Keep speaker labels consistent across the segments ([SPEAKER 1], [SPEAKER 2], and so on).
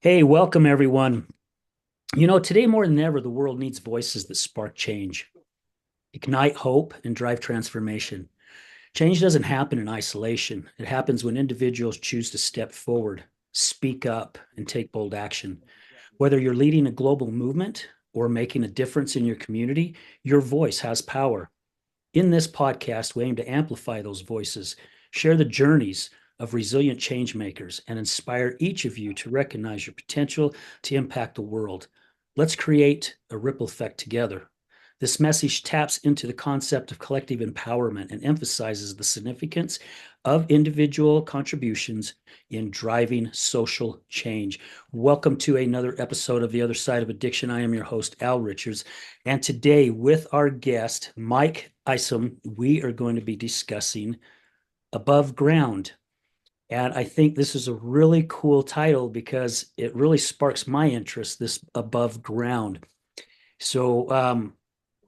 [SPEAKER 1] Hey, welcome everyone. Today more than ever, the world needs voices that spark change, ignite hope, and drive transformation. Change doesn't happen in isolation. It happens when individuals choose to step forward, speak up, and take bold action. Whether you're leading a global movement or making a difference in your community, your voice has power. In this podcast, we aim to amplify those voices, share the journeys of resilient change makers, and inspire each of you to recognize your potential to impact the world. Let's create a ripple effect together. This message taps into the concept of collective empowerment and emphasizes the significance of individual contributions in driving social change. Welcome to another episode of The Other Side of Addiction. I am your host, Al Richards. And today, with our guest, Mike Isom, we are going to be discussing Above Ground. And I think this is a really cool title because it really sparks my interest, this Above Ground. So,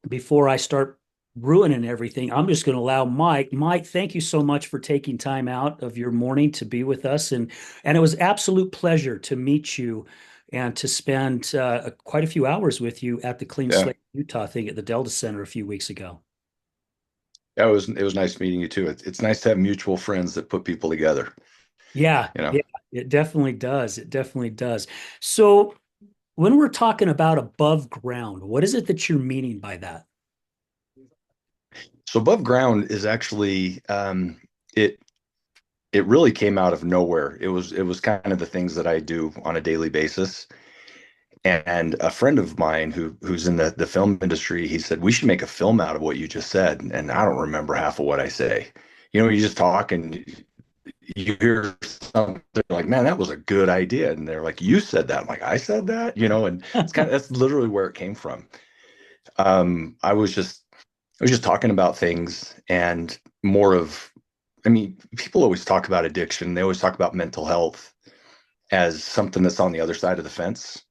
[SPEAKER 1] before I start ruining everything, I'm just going to allow Mike. Mike, thank you so much for taking time out of your morning to be with us, and it was absolute pleasure to meet you and to spend quite a few hours with you at the Clean
[SPEAKER 2] Yeah,
[SPEAKER 1] Slate Utah thing at the Delta Center a few weeks ago.
[SPEAKER 2] yeah, it was nice meeting you too. It's nice to have mutual friends that put people together,
[SPEAKER 1] Yeah,
[SPEAKER 2] you know.
[SPEAKER 1] yeah, it definitely does. It definitely does. So when we're talking about above ground, what is it that you're meaning by that?
[SPEAKER 2] So above ground is actually it it really came out of nowhere. It was kind of the things that I do on a daily basis. And a friend of mine who's in the film industry, he said, we should make a film out of what you just said. And I don't remember half of what I say. You just talk and you hear something like, man, that was a good idea. And they're like, you said that. I'm like, I said that, and that's literally where it came from. um, I was just I was just talking about things and more of, I mean, people always talk about addiction. They always talk about mental health as something that's on the other side of the fence.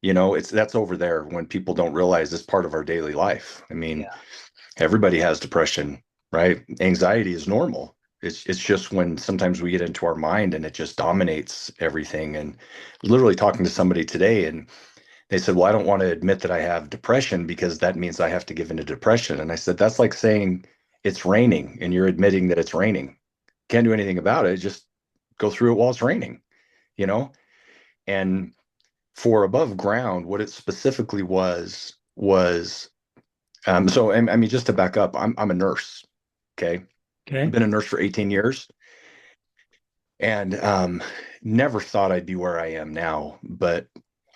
[SPEAKER 2] It's that's over there when people don't realize it's part of our daily life. I mean,
[SPEAKER 1] Yeah.
[SPEAKER 2] everybody has depression, right? Anxiety is normal. It's just when sometimes we get into our mind and it just dominates everything. And literally talking to somebody today, and they said, well, I don't want to admit that I have depression because that means I have to give into depression. And I said, that's like saying it's raining and you're admitting that it's raining. Can't do anything about it. Just go through it while it's raining, you know? And for above ground, what it specifically was so I mean, just to back up, I'm a nurse. Okay. I've
[SPEAKER 1] Okay.
[SPEAKER 2] been a nurse for 18 years and never thought I'd be where I am now. But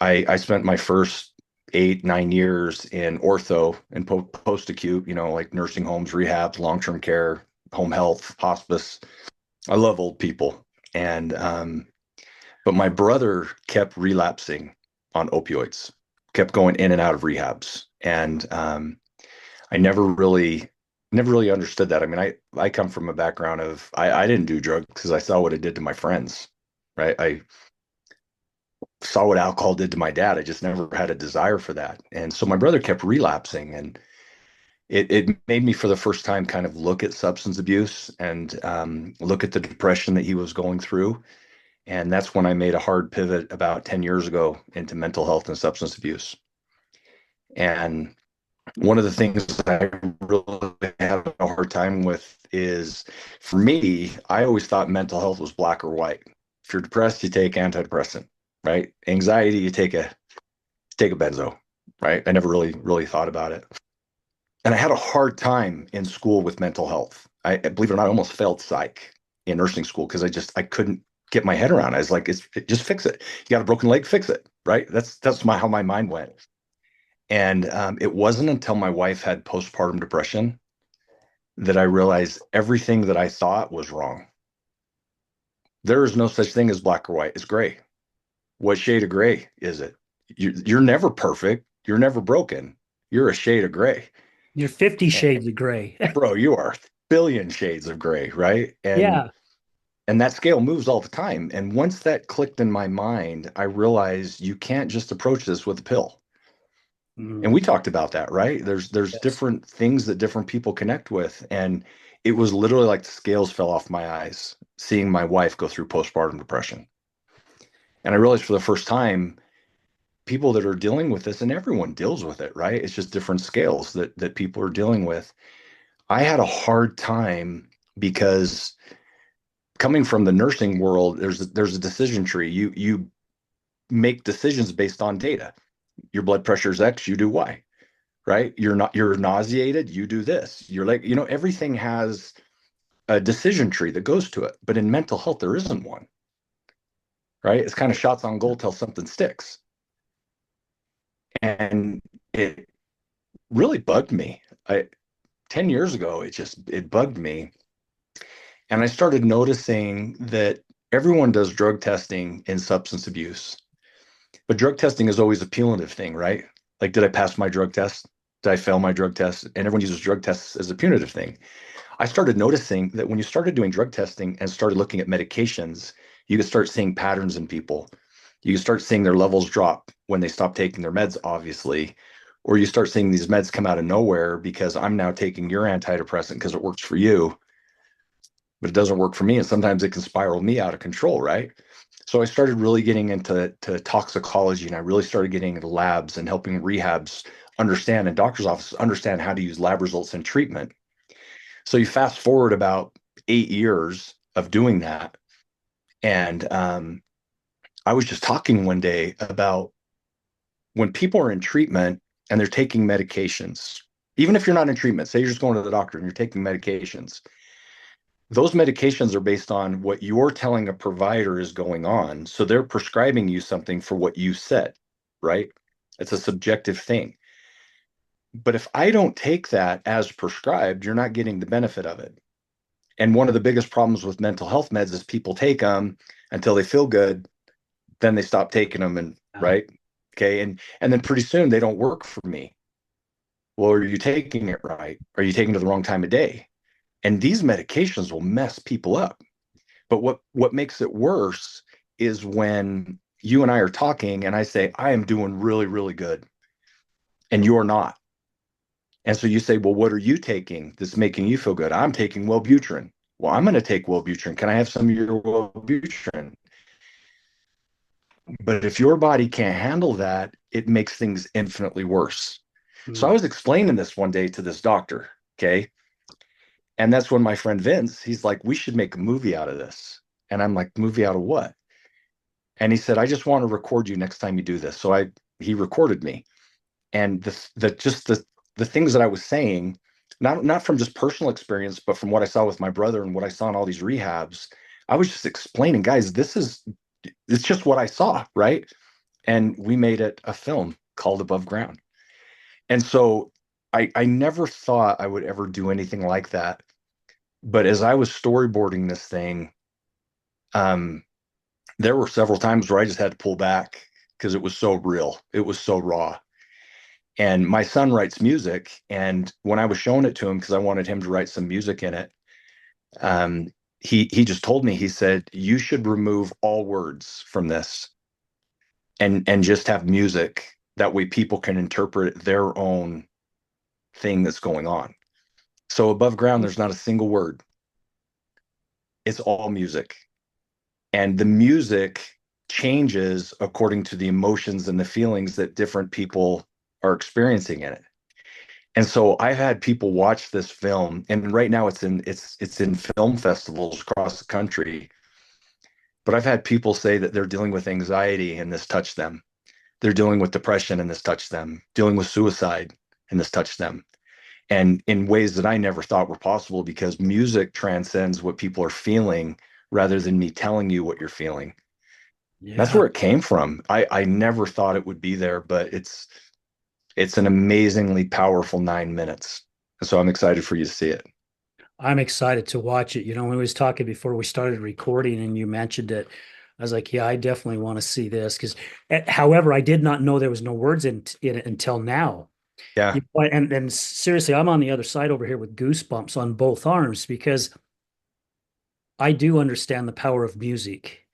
[SPEAKER 2] I spent my first 8, 9 years in ortho and post acute, like nursing homes, rehabs, long term care, home health, hospice. I love old people. And but my brother kept relapsing on opioids, kept going in and out of rehabs. And I never really understood that. I mean, I come from a background of I didn't do drugs because I saw what it did to my friends, right? I saw what alcohol did to my dad. I just never had a desire for that. And so my brother kept relapsing, and it made me for the first time kind of look at substance abuse and look at the depression that he was going through. And that's when I made a hard pivot about 10 years ago into mental health and substance abuse. And one of the things that I really have a hard time with is, for me, I always thought mental health was black or white. If you're depressed, you take antidepressant, right? Anxiety, you take a benzo, right? I never really thought about it. And I had a hard time in school with mental health. Believe it or not, I almost failed psych in nursing school because I couldn't get my head around it. I was like, just fix it. You got a broken leg, fix it, right? That's how my mind went. And it wasn't until my wife had postpartum depression that I realized everything that I thought was wrong. There is no such thing as black or white. It's gray. What shade of gray is it? You're never perfect. You're never broken. You're a shade of gray.
[SPEAKER 1] You're 50
[SPEAKER 2] And,
[SPEAKER 1] shades of gray.
[SPEAKER 2] bro, you are a billion shades of gray, right? And
[SPEAKER 1] Yeah.
[SPEAKER 2] and that scale moves all the time. And once that clicked in my mind, I realized you can't just approach this with a pill. And
[SPEAKER 1] Mm,
[SPEAKER 2] we talked about that, right? There's
[SPEAKER 1] yes.
[SPEAKER 2] different things that different people connect with. And it was literally like the scales fell off my eyes seeing my wife go through postpartum depression. And I realized for the first time, people that are dealing with this, and everyone deals with it, right? It's just different scales that people are dealing with. I had a hard time because coming from the nursing world, there's a decision tree. You make decisions based on data. Your blood pressure is X, you do Y, right? You're nauseated, you do this. You're like, everything has a decision tree that goes to it. But in mental health, there isn't one, right? It's kind of shots on goal till something sticks. And it really bugged me. 10 years ago, it bugged me. And I started noticing that everyone does drug testing in substance abuse, but drug testing is always a punitive thing, right? Like, did I pass my drug test? Did I fail my drug test? And everyone uses drug tests as a punitive thing. I started noticing that when you started doing drug testing and started looking at medications, you could start seeing patterns in people. You could start seeing their levels drop when they stop taking their meds, obviously, or you start seeing these meds come out of nowhere because I'm now taking your antidepressant because it works for you, but it doesn't work for me. And sometimes it can spiral me out of control, right? So I started really getting into toxicology, and I really started getting into labs and helping rehabs understand and doctors' offices understand how to use lab results in treatment. So you fast forward about 8 years of doing that. And I was just talking one day about when people are in treatment and they're taking medications, even if you're not in treatment, say you're just going to the doctor and you're taking medications, those medications are based on what you're telling a provider is going on. So they're prescribing you something for what you said, right? It's a subjective thing. But if I don't take that as prescribed, you're not getting the benefit of it. And one of the biggest problems with mental health meds is people take them until they feel good, then they stop taking them, and
[SPEAKER 1] Yeah.
[SPEAKER 2] right. Okay. And then pretty soon they don't work for me. Well, are you taking it right? Are you taking it at the wrong time of day? And these medications will mess people up. But what makes it worse is when you and I are talking and I say, I am doing really, really good, and you're not. And so you say, well, what are you taking that's making you feel good? I'm taking Wellbutrin. Well, I'm going to take Wellbutrin. Can I have some of your Wellbutrin? But if your body can't handle that, it makes things infinitely worse. So I
[SPEAKER 1] Mm.
[SPEAKER 2] was explaining this one day to this doctor. Okay. And that's when my friend Vince, he's like, we should make a movie out of this. And I'm like, movie out of what? And he said, I just want to record you next time you do this. So he recorded me. And the things that I was saying, not from just personal experience, but from what I saw with my brother and what I saw in all these rehabs, I was just explaining, guys, it's just what I saw, right? And we made it a film called Above Ground. And so I never thought I would ever do anything like that. But as I was storyboarding this thing, um, there were several times where I just had to pull back because it was so real. It was so raw. And my son writes music. And when I was showing it to him, because I wanted him to write some music in it, um, he just told me, he said, you should remove all words from this and just have music. That way people can interpret their own thing that's going on. So above ground, there's not a single word. It's all music. And the music changes according to the emotions and the feelings that different people are experiencing in it. And so I've had people watch this film, and right now it's in film festivals across the country. But I've had people say that they're dealing with anxiety and this touched them. They're dealing with depression and this touched them, dealing with suicide and this touched them. And in ways that I never thought were possible because music transcends what people are feeling rather than me telling you what you're feeling. That's
[SPEAKER 1] Yeah.
[SPEAKER 2] where it came from. I never thought it would be there, but it's an amazingly powerful 9 minutes. So I'm excited for you to see it.
[SPEAKER 1] I'm excited to watch it. When we was talking before we started recording and you mentioned it, I was like, yeah, I definitely want to see this because, however, I did not know there was no words in it until now.
[SPEAKER 2] Yeah.
[SPEAKER 1] And seriously, I'm on the other side over here with goosebumps on both arms because I do understand the power of music,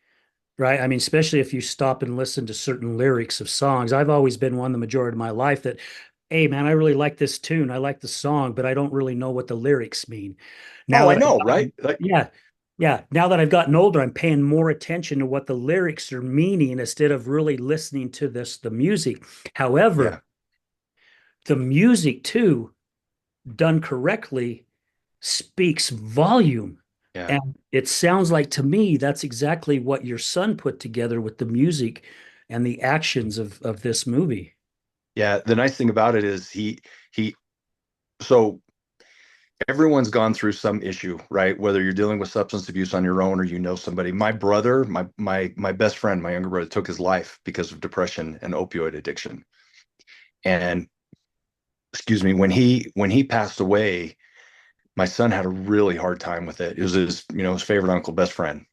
[SPEAKER 1] right? I mean, especially if you stop and listen to certain lyrics of songs. I've always been one the majority of my life that, hey, man, I really like this tune. I like the song, but I don't really know what the lyrics mean.
[SPEAKER 2] Oh,
[SPEAKER 1] Now
[SPEAKER 2] I
[SPEAKER 1] that I've
[SPEAKER 2] know, right?
[SPEAKER 1] gotten,
[SPEAKER 2] Like,
[SPEAKER 1] yeah. Yeah, now that I've gotten older, I'm paying more attention to what the lyrics are meaning instead of really listening to the music. However,
[SPEAKER 2] Yeah,
[SPEAKER 1] the music too, done correctly, speaks volume.
[SPEAKER 2] yeah,
[SPEAKER 1] And it sounds like to me that's exactly what your son put together with the music and the actions of this movie.
[SPEAKER 2] yeah. The nice thing about it is he so everyone's gone through some issue, right? Whether you're dealing with substance abuse on your own or you know somebody. My brother, my best friend, my younger brother, took his life because of depression and opioid addiction. And excuse me, when he passed away, my son had a really hard time with it. It was his favorite uncle, best friend.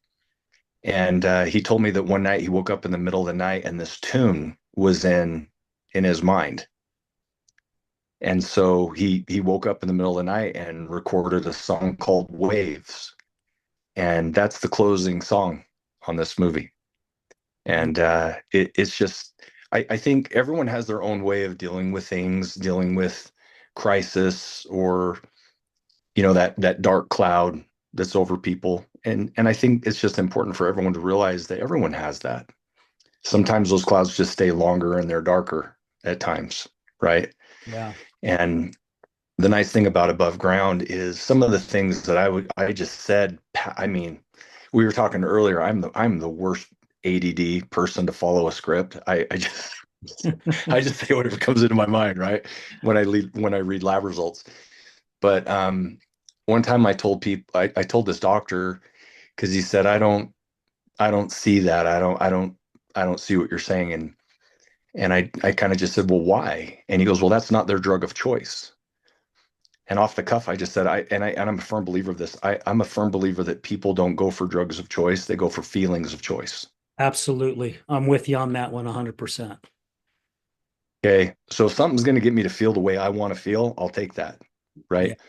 [SPEAKER 2] And he told me that one night he woke up in the middle of the night and this tune was in his mind. And so he woke up in the middle of the night and recorded a song called Waves. And that's the closing song on this movie. And it's just I think everyone has their own way of dealing with things, dealing with crisis or that dark cloud that's over people. And I think it's just important for everyone to realize that everyone has that. Sometimes those clouds just stay longer and they're darker at times, right?
[SPEAKER 1] Yeah.
[SPEAKER 2] And the nice thing about above ground is some of the things that I just said. I mean, we were talking earlier. I'm the worst ADD person to follow a script. I just I just say whatever comes into my mind, right? When I read lab results. But one time I told this doctor because he said I don't see that. I don't see what you're saying. And I kind of just said, well, why? And he goes, well, that's not their drug of choice. And off the cuff, I just said, I'm a firm believer of this. I'm a firm believer that people don't go for drugs of choice; they go for feelings of choice.
[SPEAKER 1] Absolutely. I'm with you on that one 100%.
[SPEAKER 2] Okay, so if something's going to get me to feel the way I want to feel, I'll take that,
[SPEAKER 1] Yeah.
[SPEAKER 2] right?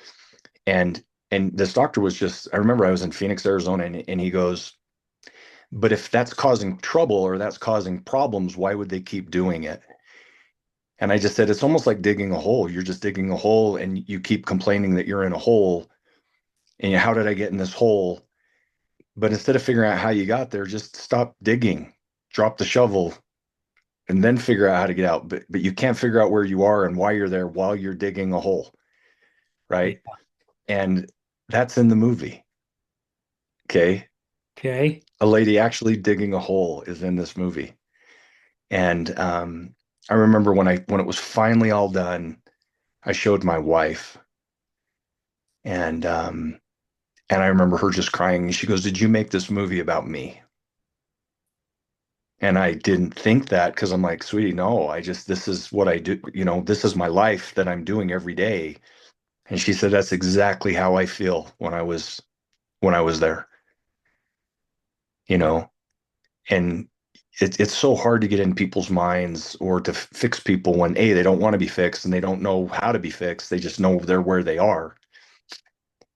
[SPEAKER 2] And and this doctor was just, I remember I was in Phoenix, Arizona, and he goes, but if that's causing trouble or that's causing problems, why would they keep doing it? And I just said, it's almost like digging a hole. You're just digging a hole and you keep complaining that you're in a hole. And how did I get in this hole? But instead of figuring out how you got there, just stop digging, drop the shovel, and then figure out how to get out. But you can't figure out where you are and why you're there while you're digging a hole,
[SPEAKER 1] Yeah.
[SPEAKER 2] right? And that's in the movie. Okay.
[SPEAKER 1] Okay.
[SPEAKER 2] A lady actually digging a hole is in this movie. And I remember when it was finally all done, I showed my wife and and I remember her just crying. She goes, "Did you make this movie about me?" And I didn't think that because I'm like, sweetie, no, this is what I do. This is my life that I'm doing every day. And she said, that's exactly how I feel when I was there, you
[SPEAKER 1] Yeah.
[SPEAKER 2] know, and it's so hard to get in people's minds or to fix people when they don't want to be fixed and they don't know how to be fixed. They just know they're where they are.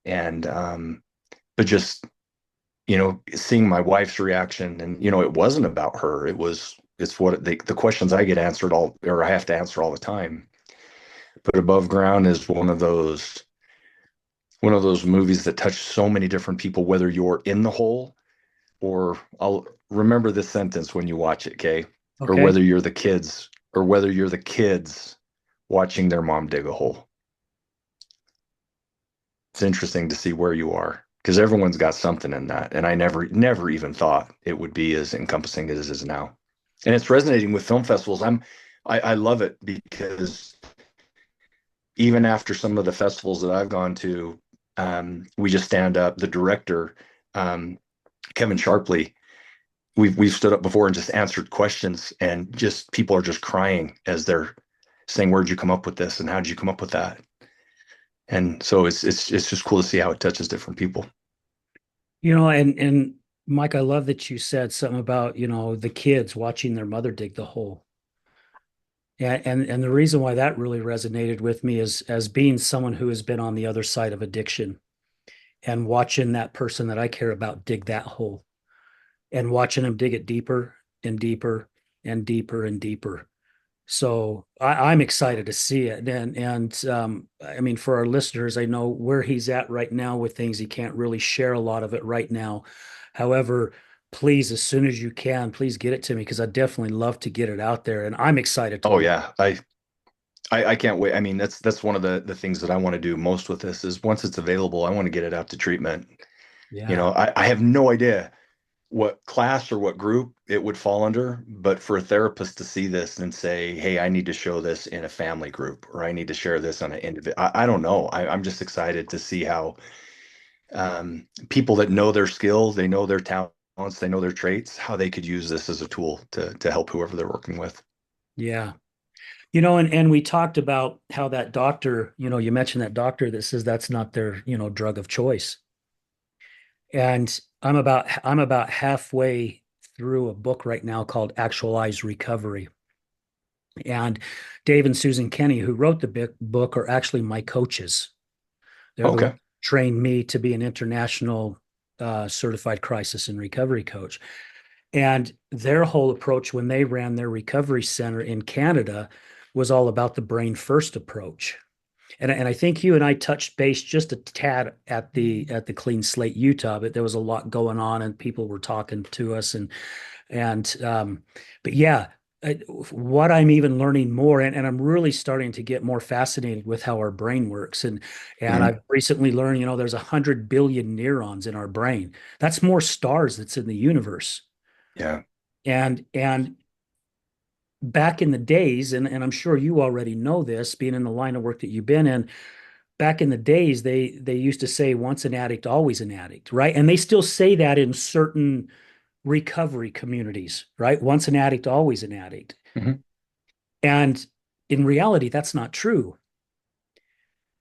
[SPEAKER 2] And, but just, seeing my wife's reaction and, it wasn't about her. It's what the questions I get answered or I have to answer all the time. But Above Ground is one of those movies that touch so many different people, whether you're in the hole or I'll remember this sentence when you watch it, okay? Or
[SPEAKER 1] Okay.
[SPEAKER 2] whether you're the kids watching their mom dig a hole. It's interesting to see where you are because everyone's got something in that. And I never even thought it would be as encompassing as it is now. And it's resonating with film festivals. I love it because even after some of the festivals that I've gone to, we just stand up. The director, um, Kevin Sharpley, we've stood up before and just answered questions, and just people are just crying as they're saying, "Where'd you come up with this? And how did you come up with that?" And so it's just cool to see how it touches different people.
[SPEAKER 1] And Mike, I love that you said something about, the kids watching their mother dig the hole. And the reason why that really resonated with me is as being someone who has been on the other side of addiction and watching that person that I care about dig that hole and watching them dig it deeper and deeper and deeper and deeper. So I'm excited to see it. And I mean, for our listeners, I know where he's at right now with things. He can't really share a lot of it right now. However, please, as soon as you can, please get it to me because I definitely love to get it out there. And I'm excited to
[SPEAKER 2] Oh
[SPEAKER 1] learn.
[SPEAKER 2] yeah, I can't wait. I mean, that's one of the things that I want to do most with this is once it's available, I want to get it out to treatment.
[SPEAKER 1] Yeah.
[SPEAKER 2] I have no idea what class or what group it would fall under, but for a therapist to see this and say, "Hey, I need to show this in a family group, or I need to share this on an individual," I don't know. I'm just excited to see how people that know their skills, they know their talents, they know their traits, how they could use this as a tool to help whoever they're working with.
[SPEAKER 1] Yeah. And we talked about how that doctor, you mentioned that doctor that says that's not their, drug of choice. And I'm about halfway through a book right now called Actualize Recovery. And Dave and Susan Kenny, who wrote the book, are actually my coaches. They're the ones
[SPEAKER 2] Okay.
[SPEAKER 1] who trained me to be an international certified crisis and recovery coach. And their whole approach when they ran their recovery center in Canada was all about the brain first approach. And I think you and I touched base just a tad at the Clean Slate Utah, but there was a lot going on and people were talking to us and but yeah, what I'm even learning more and I'm really starting to get more fascinated with how our brain works and
[SPEAKER 2] Mhm.
[SPEAKER 1] I've recently learned, there's 100 billion neurons in our brain. That's more stars that's in the universe.
[SPEAKER 2] Yeah.
[SPEAKER 1] And back in the days, and I'm sure you already know this, being in the line of work that you've been in, back in the days, they used to say once an addict, always an addict, right? And they still say that in certain recovery communities, right? Once an addict, always an addict.
[SPEAKER 2] Mhm.
[SPEAKER 1] And in reality, that's not true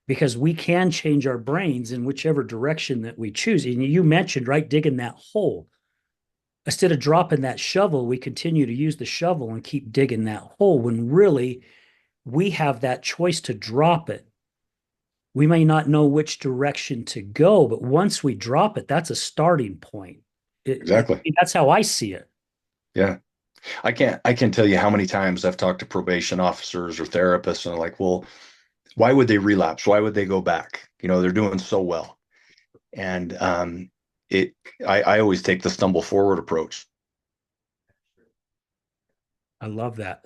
[SPEAKER 1] because we can change our brains in whichever direction that we choose. And you mentioned, right, digging that hole. Instead of dropping that shovel, we continue to use the shovel and keep digging that hole when really we have that choice to drop it. We may not know which direction to go, but once we drop it, that's a starting point.
[SPEAKER 2] Exactly.
[SPEAKER 1] That's how I see it.
[SPEAKER 2] Yeah. I can tell you how many times I've talked to probation officers or therapists and they're like, well, why would they relapse? Why would they go back? They're doing so well. And it I always take the stumble forward approach.
[SPEAKER 1] I love that.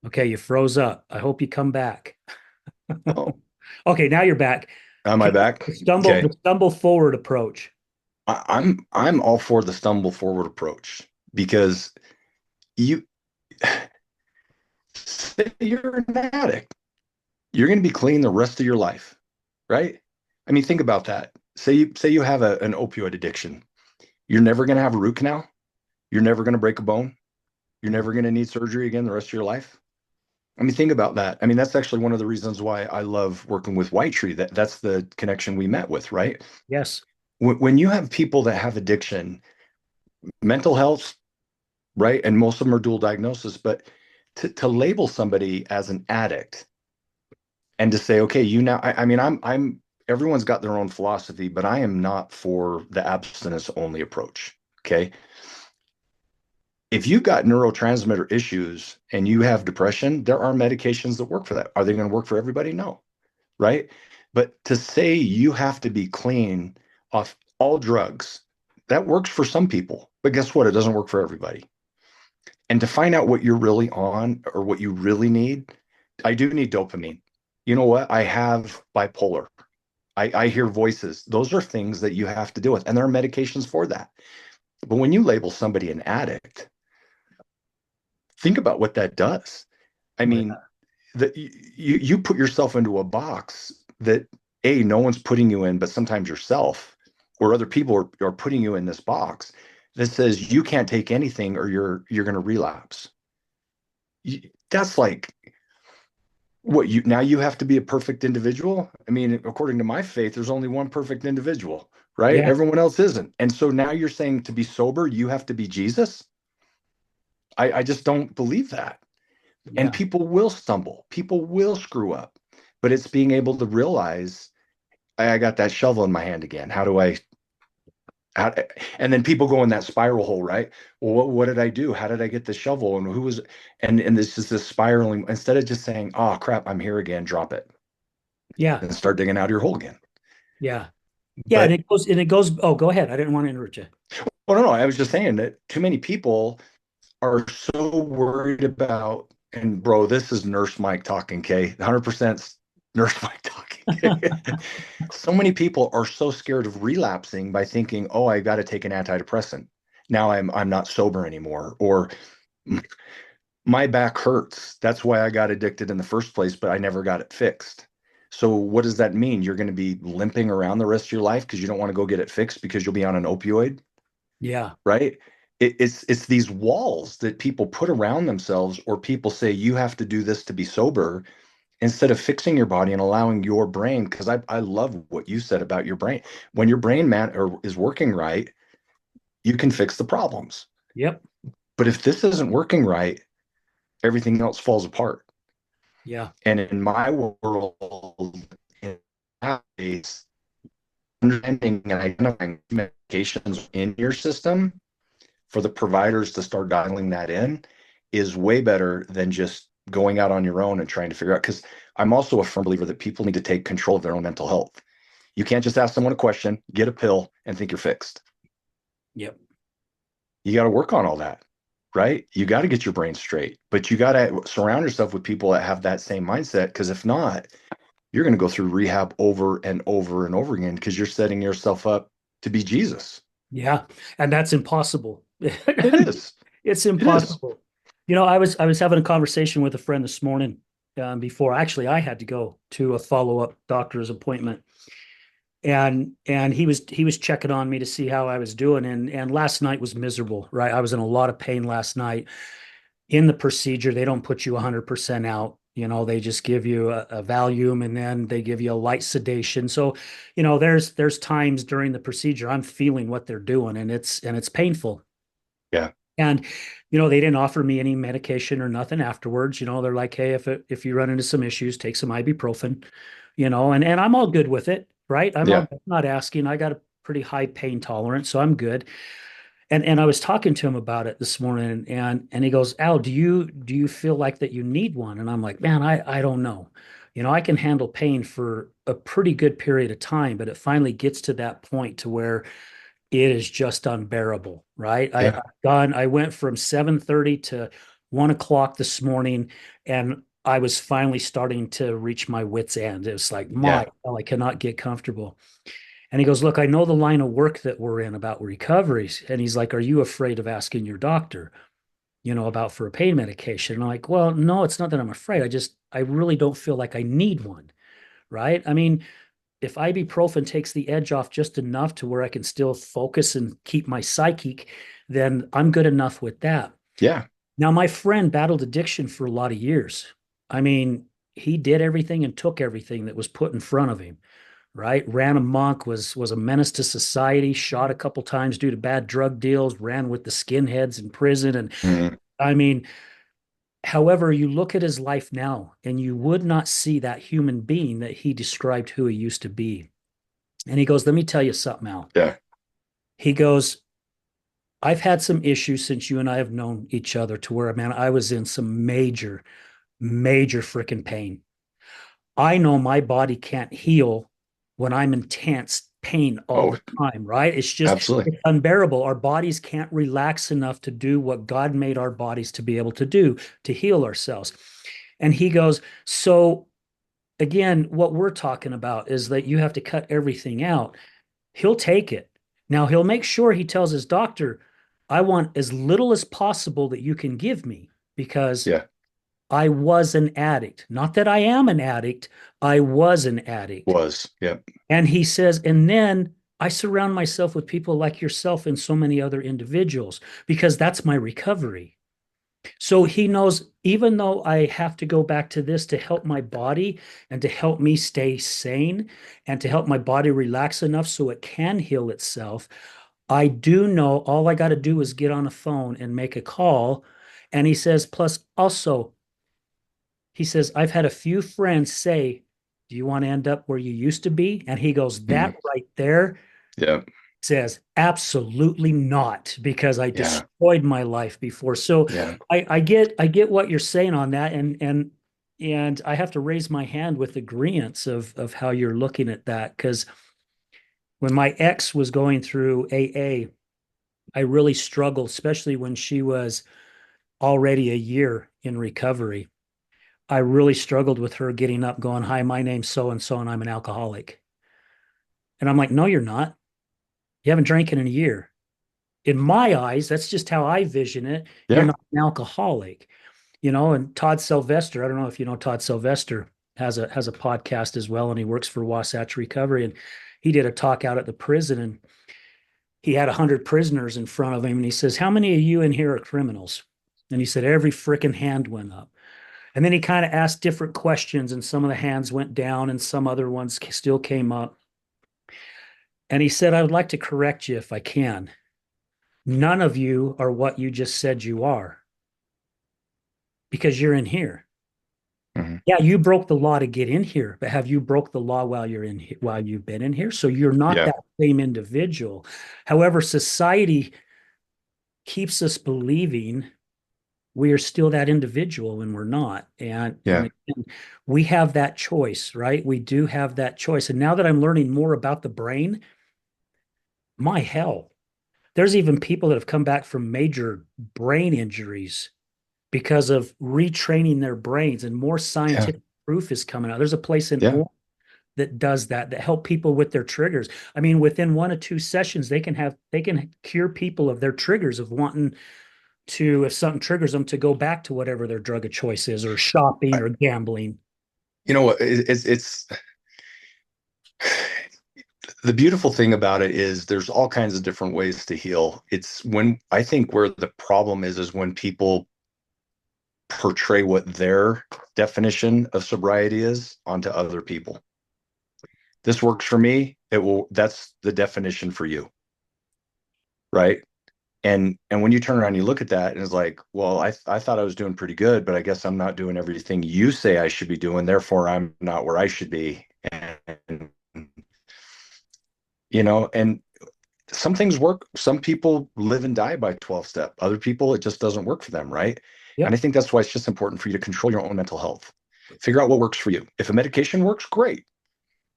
[SPEAKER 1] Okay, you froze up. I hope you come back.
[SPEAKER 2] Oh,
[SPEAKER 1] Okay, now you're back.
[SPEAKER 2] am I
[SPEAKER 1] Okay,
[SPEAKER 2] back?
[SPEAKER 1] the stumble
[SPEAKER 2] Okay.
[SPEAKER 1] the stumble forward approach.
[SPEAKER 2] I'm all for the stumble forward approach because you say you're an addict. You're going to be clean the rest of your life, right? I mean, think about that. Say you have an opioid addiction. You're never going to have a root canal. You're never going to break a bone. You're never going to need surgery again the rest of your life. I mean, think about that. I mean, that's actually one of the reasons why I love working with White Tree. That's the connection we met with, right?
[SPEAKER 1] Yes.
[SPEAKER 2] When you have people that have addiction, mental health, right? And most of them are dual diagnosis, but to label somebody as an addict and to say, okay, you now, I mean, everyone's got their own philosophy, but I am not for the abstinence only approach. Okay. If you've got neurotransmitter issues and you have depression, there are medications that work for that. Are they going to work for everybody? No. Right. But to say you have to be clean off all drugs, that works for some people. But guess what? It doesn't work for everybody. And to find out what you're really on or what you really need, I do need dopamine. You know what? I have bipolar. I hear voices. Those are things that you have to deal with, and there are medications for that. But when you label somebody an addict, think about what that does. I
[SPEAKER 1] Oh,
[SPEAKER 2] mean,
[SPEAKER 1] yeah.
[SPEAKER 2] that you put yourself into a box that a no one's putting you in, but sometimes yourself or other people are putting you in this box that says you can't take anything or you're going to relapse. That's like what you now you have to be a perfect individual. I mean, according to my faith, there's only one perfect individual, right?
[SPEAKER 1] Yeah.
[SPEAKER 2] Everyone else isn't. And so now you're saying to be sober, you have to be Jesus. I just don't believe that. And
[SPEAKER 1] Yeah.
[SPEAKER 2] people will stumble, people will screw up, but it's being able to realize I got that shovel in my hand again. How do I? How, and then people go in that spiral hole, right? Well, what did I do? How did I get the shovel? And who was, and this is this spiraling, instead of just saying, oh crap, I'm here again, drop it
[SPEAKER 1] Yeah.
[SPEAKER 2] and start digging out your hole again.
[SPEAKER 1] Yeah. Yeah.
[SPEAKER 2] But,
[SPEAKER 1] And it goes, oh, go ahead. I didn't want to interrupt you.
[SPEAKER 2] well, no, I was just saying that too many people are so worried about, and bro, this is Nurse Mike talking, okay? 100% Nurse Mike talking, okay? So many people are so scared of relapsing by thinking, "Oh, I got to take an antidepressant. Now I'm not sober anymore," or my back hurts. That's why I got addicted in the first place, but I never got it fixed. So what does that mean? You're going to be limping around the rest of your life because you don't want to go get it fixed because you'll be on an opioid,
[SPEAKER 1] Yeah.
[SPEAKER 2] right? It's these walls that people put around themselves, or people say you have to do this to be sober, instead of fixing your body and allowing your brain. Because I love what you said about your brain. When your brain is working right, you can fix the problems.
[SPEAKER 1] Yep.
[SPEAKER 2] But if this isn't working right, everything else falls apart.
[SPEAKER 1] Yeah.
[SPEAKER 2] And in my world, in that case, understanding and identifying medications in your system for the providers to start dialing that in is way better than just going out on your own and trying to figure out. Because I'm also a firm believer that people need to take control of their own mental health. You can't just ask someone a question, get a pill, and think you're fixed.
[SPEAKER 1] Yep.
[SPEAKER 2] You got to work on all that, right? You got to get your brain straight, but you got to surround yourself with people that have that same mindset. Because if not, you're going to go through rehab over and over and over again because you're setting yourself up to be Jesus.
[SPEAKER 1] Yeah. And that's impossible.
[SPEAKER 2] It is.
[SPEAKER 1] It's
[SPEAKER 2] It is.
[SPEAKER 1] impossible. I was having a conversation with a friend this morning, before actually I had to go to a follow-up doctor's appointment. And he was checking on me to see how I was doing. And last night was miserable, right? I was in a lot of pain last night. In the procedure, they don't put you 100% out. They just give you a Valium, and then they give you a light sedation. So, there's times during the procedure I'm feeling what they're doing, and it's painful.
[SPEAKER 2] Yeah.
[SPEAKER 1] And they didn't offer me any medication or nothing afterwards. They're like, hey, if you run into some issues, take some ibuprofen. And I'm all good with it, right?
[SPEAKER 2] Yeah.
[SPEAKER 1] I'm not asking. I got a pretty high pain tolerance, so I'm good. And I was talking to him about it this morning, and he goes, Al, do you feel like that you need one? And I'm like, man, I don't know. I can handle pain for a pretty good period of time, but it finally gets to that point to where it is just unbearable, right?
[SPEAKER 2] Yeah.
[SPEAKER 1] I went from 7:30 to 1 o'clock this morning, and I was finally starting to reach my wits' end. It was like, my
[SPEAKER 2] Yeah.
[SPEAKER 1] hell, I cannot get comfortable. And he goes, look, I know the line of work that we're in about recoveries. And he's like, are you afraid of asking your doctor, about for a pain medication? And I'm like, well, no, it's not that I'm afraid. I really don't feel like I need one, right? I mean, if ibuprofen takes the edge off just enough to where I can still focus and keep my psychic, then I'm good enough with that.
[SPEAKER 2] Yeah.
[SPEAKER 1] Now, my friend battled addiction for a lot of years. I mean, he did everything and took everything that was put in front of him, right? Ran amok, was a menace to society, shot a couple times due to bad drug deals, ran with the skinheads in prison. And
[SPEAKER 2] Mhm.
[SPEAKER 1] I mean, however, you look at his life now and you would not see that human being that he described who he used to be. And he goes, let me tell you something, Al.
[SPEAKER 2] Yeah.
[SPEAKER 1] He goes, I've had some issues since you and I have known each other to where, man, I was in some major, major freaking pain. I know my body can't heal when I'm in tense pain all
[SPEAKER 2] Oh,
[SPEAKER 1] the time, right?
[SPEAKER 2] absolutely.
[SPEAKER 1] It's unbearable. Our bodies can't relax enough to do what God made our bodies to be able to do to heal ourselves. And he goes, so again, what we're talking about is that you have to cut everything out. He'll take it. Now, he'll make sure he tells his doctor, I want as little as possible that you can give me because
[SPEAKER 2] Yeah.
[SPEAKER 1] I was an addict. Not that I am an addict, I was an addict.
[SPEAKER 2] Was. Yeah.
[SPEAKER 1] And he says, and then I surround myself with people like yourself and so many other individuals because that's my recovery. So he knows, even though I have to go back to this to help my body and to help me stay sane and to help my body relax enough so it can heal itself, I do know all I got to do is get on a phone and make a call. And he says, plus also, he says, I've had a few friends say, do you want to end up where you used to be? And he goes, that
[SPEAKER 2] Mhm.
[SPEAKER 1] right there,
[SPEAKER 2] Yeah.
[SPEAKER 1] says, absolutely not, because I
[SPEAKER 2] Yeah.
[SPEAKER 1] destroyed my life before. So
[SPEAKER 2] Yeah.
[SPEAKER 1] I get what you're saying on that, and I have to raise my hand with agreeance of how you're looking at that. Because when my ex was going through AA, I really struggled, especially when she was already a year in recovery. I really struggled with her getting up, going, "Hi, my name's so and so, and I'm an alcoholic." And I'm like, "No, you're not. You haven't drank in a year." In my eyes, that's just how I vision it. You're
[SPEAKER 2] Yeah.
[SPEAKER 1] not an alcoholic, and Todd Sylvester, I don't know if you know Todd Sylvester, has a podcast as well, and he works for Wasatch Recovery. And he did a talk out at the prison, and he had 100 prisoners in front of him, and he says, "How many of you in here are criminals?" And he said, every freaking hand went up. And then he kind of asked different questions, and some of the hands went down, and some other ones still came up. And he said, "I would like to correct you if I can. None of you are what you just said you are, because you're in here.
[SPEAKER 2] Mhm.
[SPEAKER 1] Yeah, you broke the law to get in here, but have you broke the law while you've been in here? So you're not
[SPEAKER 2] Yeah.
[SPEAKER 1] that same individual. However, society keeps us believing we are still that individual when we're not. And
[SPEAKER 2] Yeah.
[SPEAKER 1] again, we have that choice, right? We do have that choice. And now that I'm learning more about the brain, my hell, there's even people that have come back from major brain injuries because of retraining their brains, and more
[SPEAKER 2] Yeah.
[SPEAKER 1] scientific proof is coming out. There's a place in
[SPEAKER 2] Yeah.
[SPEAKER 1] Oregon that does that help people with their triggers. I mean, within 1 or 2 sessions, they can cure people of their triggers of wanting to, if something triggers them, to go back to whatever their drug of choice is, or shopping
[SPEAKER 2] I,
[SPEAKER 1] or gambling.
[SPEAKER 2] you know what? It's the beautiful thing about it is there's all kinds of different ways to heal. It's when I think where the problem is when people portray what their definition of sobriety is onto other people. This works for me. That's the definition for you, right? And when you turn around and you look at that and it's like, well, I thought I was doing pretty good, but I guess I'm not doing everything you say I should be doing, therefore I'm not where I should be. And and some things work. Some people live and die by 12 step. Other people, it just doesn't work for them, right? And
[SPEAKER 1] Yep.
[SPEAKER 2] I think that's why it's just important for you to control your own mental health. Figure out what works for you. If a medication works, great.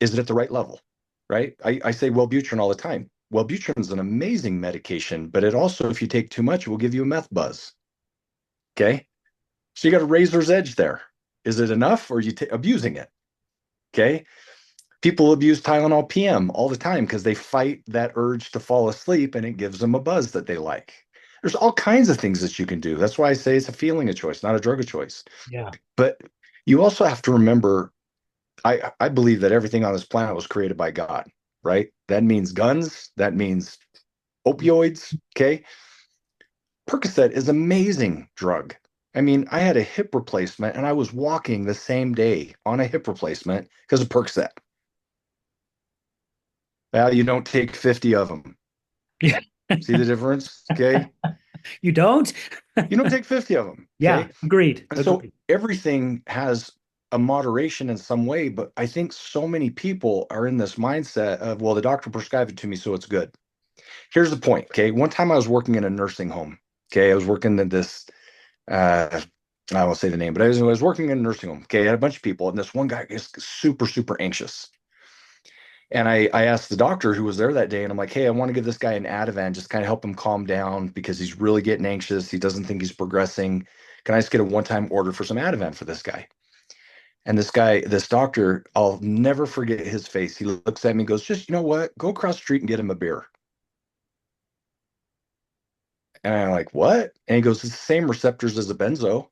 [SPEAKER 2] Is it at the right level? Right? I say Wellbutrin all the time. Wellbutrin is an amazing medication, but it also, if you take too much, it will give you a meth buzz. Okay. So you got a razor's edge there. Is it enough or are you abusing it? Okay. People abuse Tylenol PM all the time because they fight that urge to fall asleep and it gives them a buzz that they like. There's all kinds of things that you can do. That's why I say it's a feeling of choice, not a drug of choice.
[SPEAKER 1] Yeah.
[SPEAKER 2] But you also have to remember, I believe that everything on this planet was created by God, right? That means guns, that means opioids. Okay. Percocet is an amazing drug. I mean, I had a hip replacement and I was walking the same day on a hip replacement because of Percocet. Well, you don't take 50 of them.
[SPEAKER 1] Yeah.
[SPEAKER 2] See the difference? Okay.
[SPEAKER 1] You don't?
[SPEAKER 2] You don't take 50 of them.
[SPEAKER 1] Yeah.
[SPEAKER 2] Okay.
[SPEAKER 1] Agreed.
[SPEAKER 2] And so
[SPEAKER 1] Agreed.
[SPEAKER 2] everything has a moderation in some way, but I think so many people are in this mindset of, well, the doctor prescribed it to me, so it's good. Here's the point. Okay. One time I was working in a nursing home. Okay. I was working in this, I won't say the name, but I was working in a nursing home. Okay. I had a bunch of people, and this one guy is super, super anxious. And I asked the doctor who was there that day, and I'm like, hey, I want to give this guy an Ativan, just kind of help him calm down because he's really getting anxious. He doesn't think he's progressing. Can I just get a one-time order for some Ativan for this guy? And this doctor, I'll never forget his face. He looks at me and goes, just, you know what? Go across the street and get him a beer. And I'm like, what? And he goes, it's the same receptors as a benzo.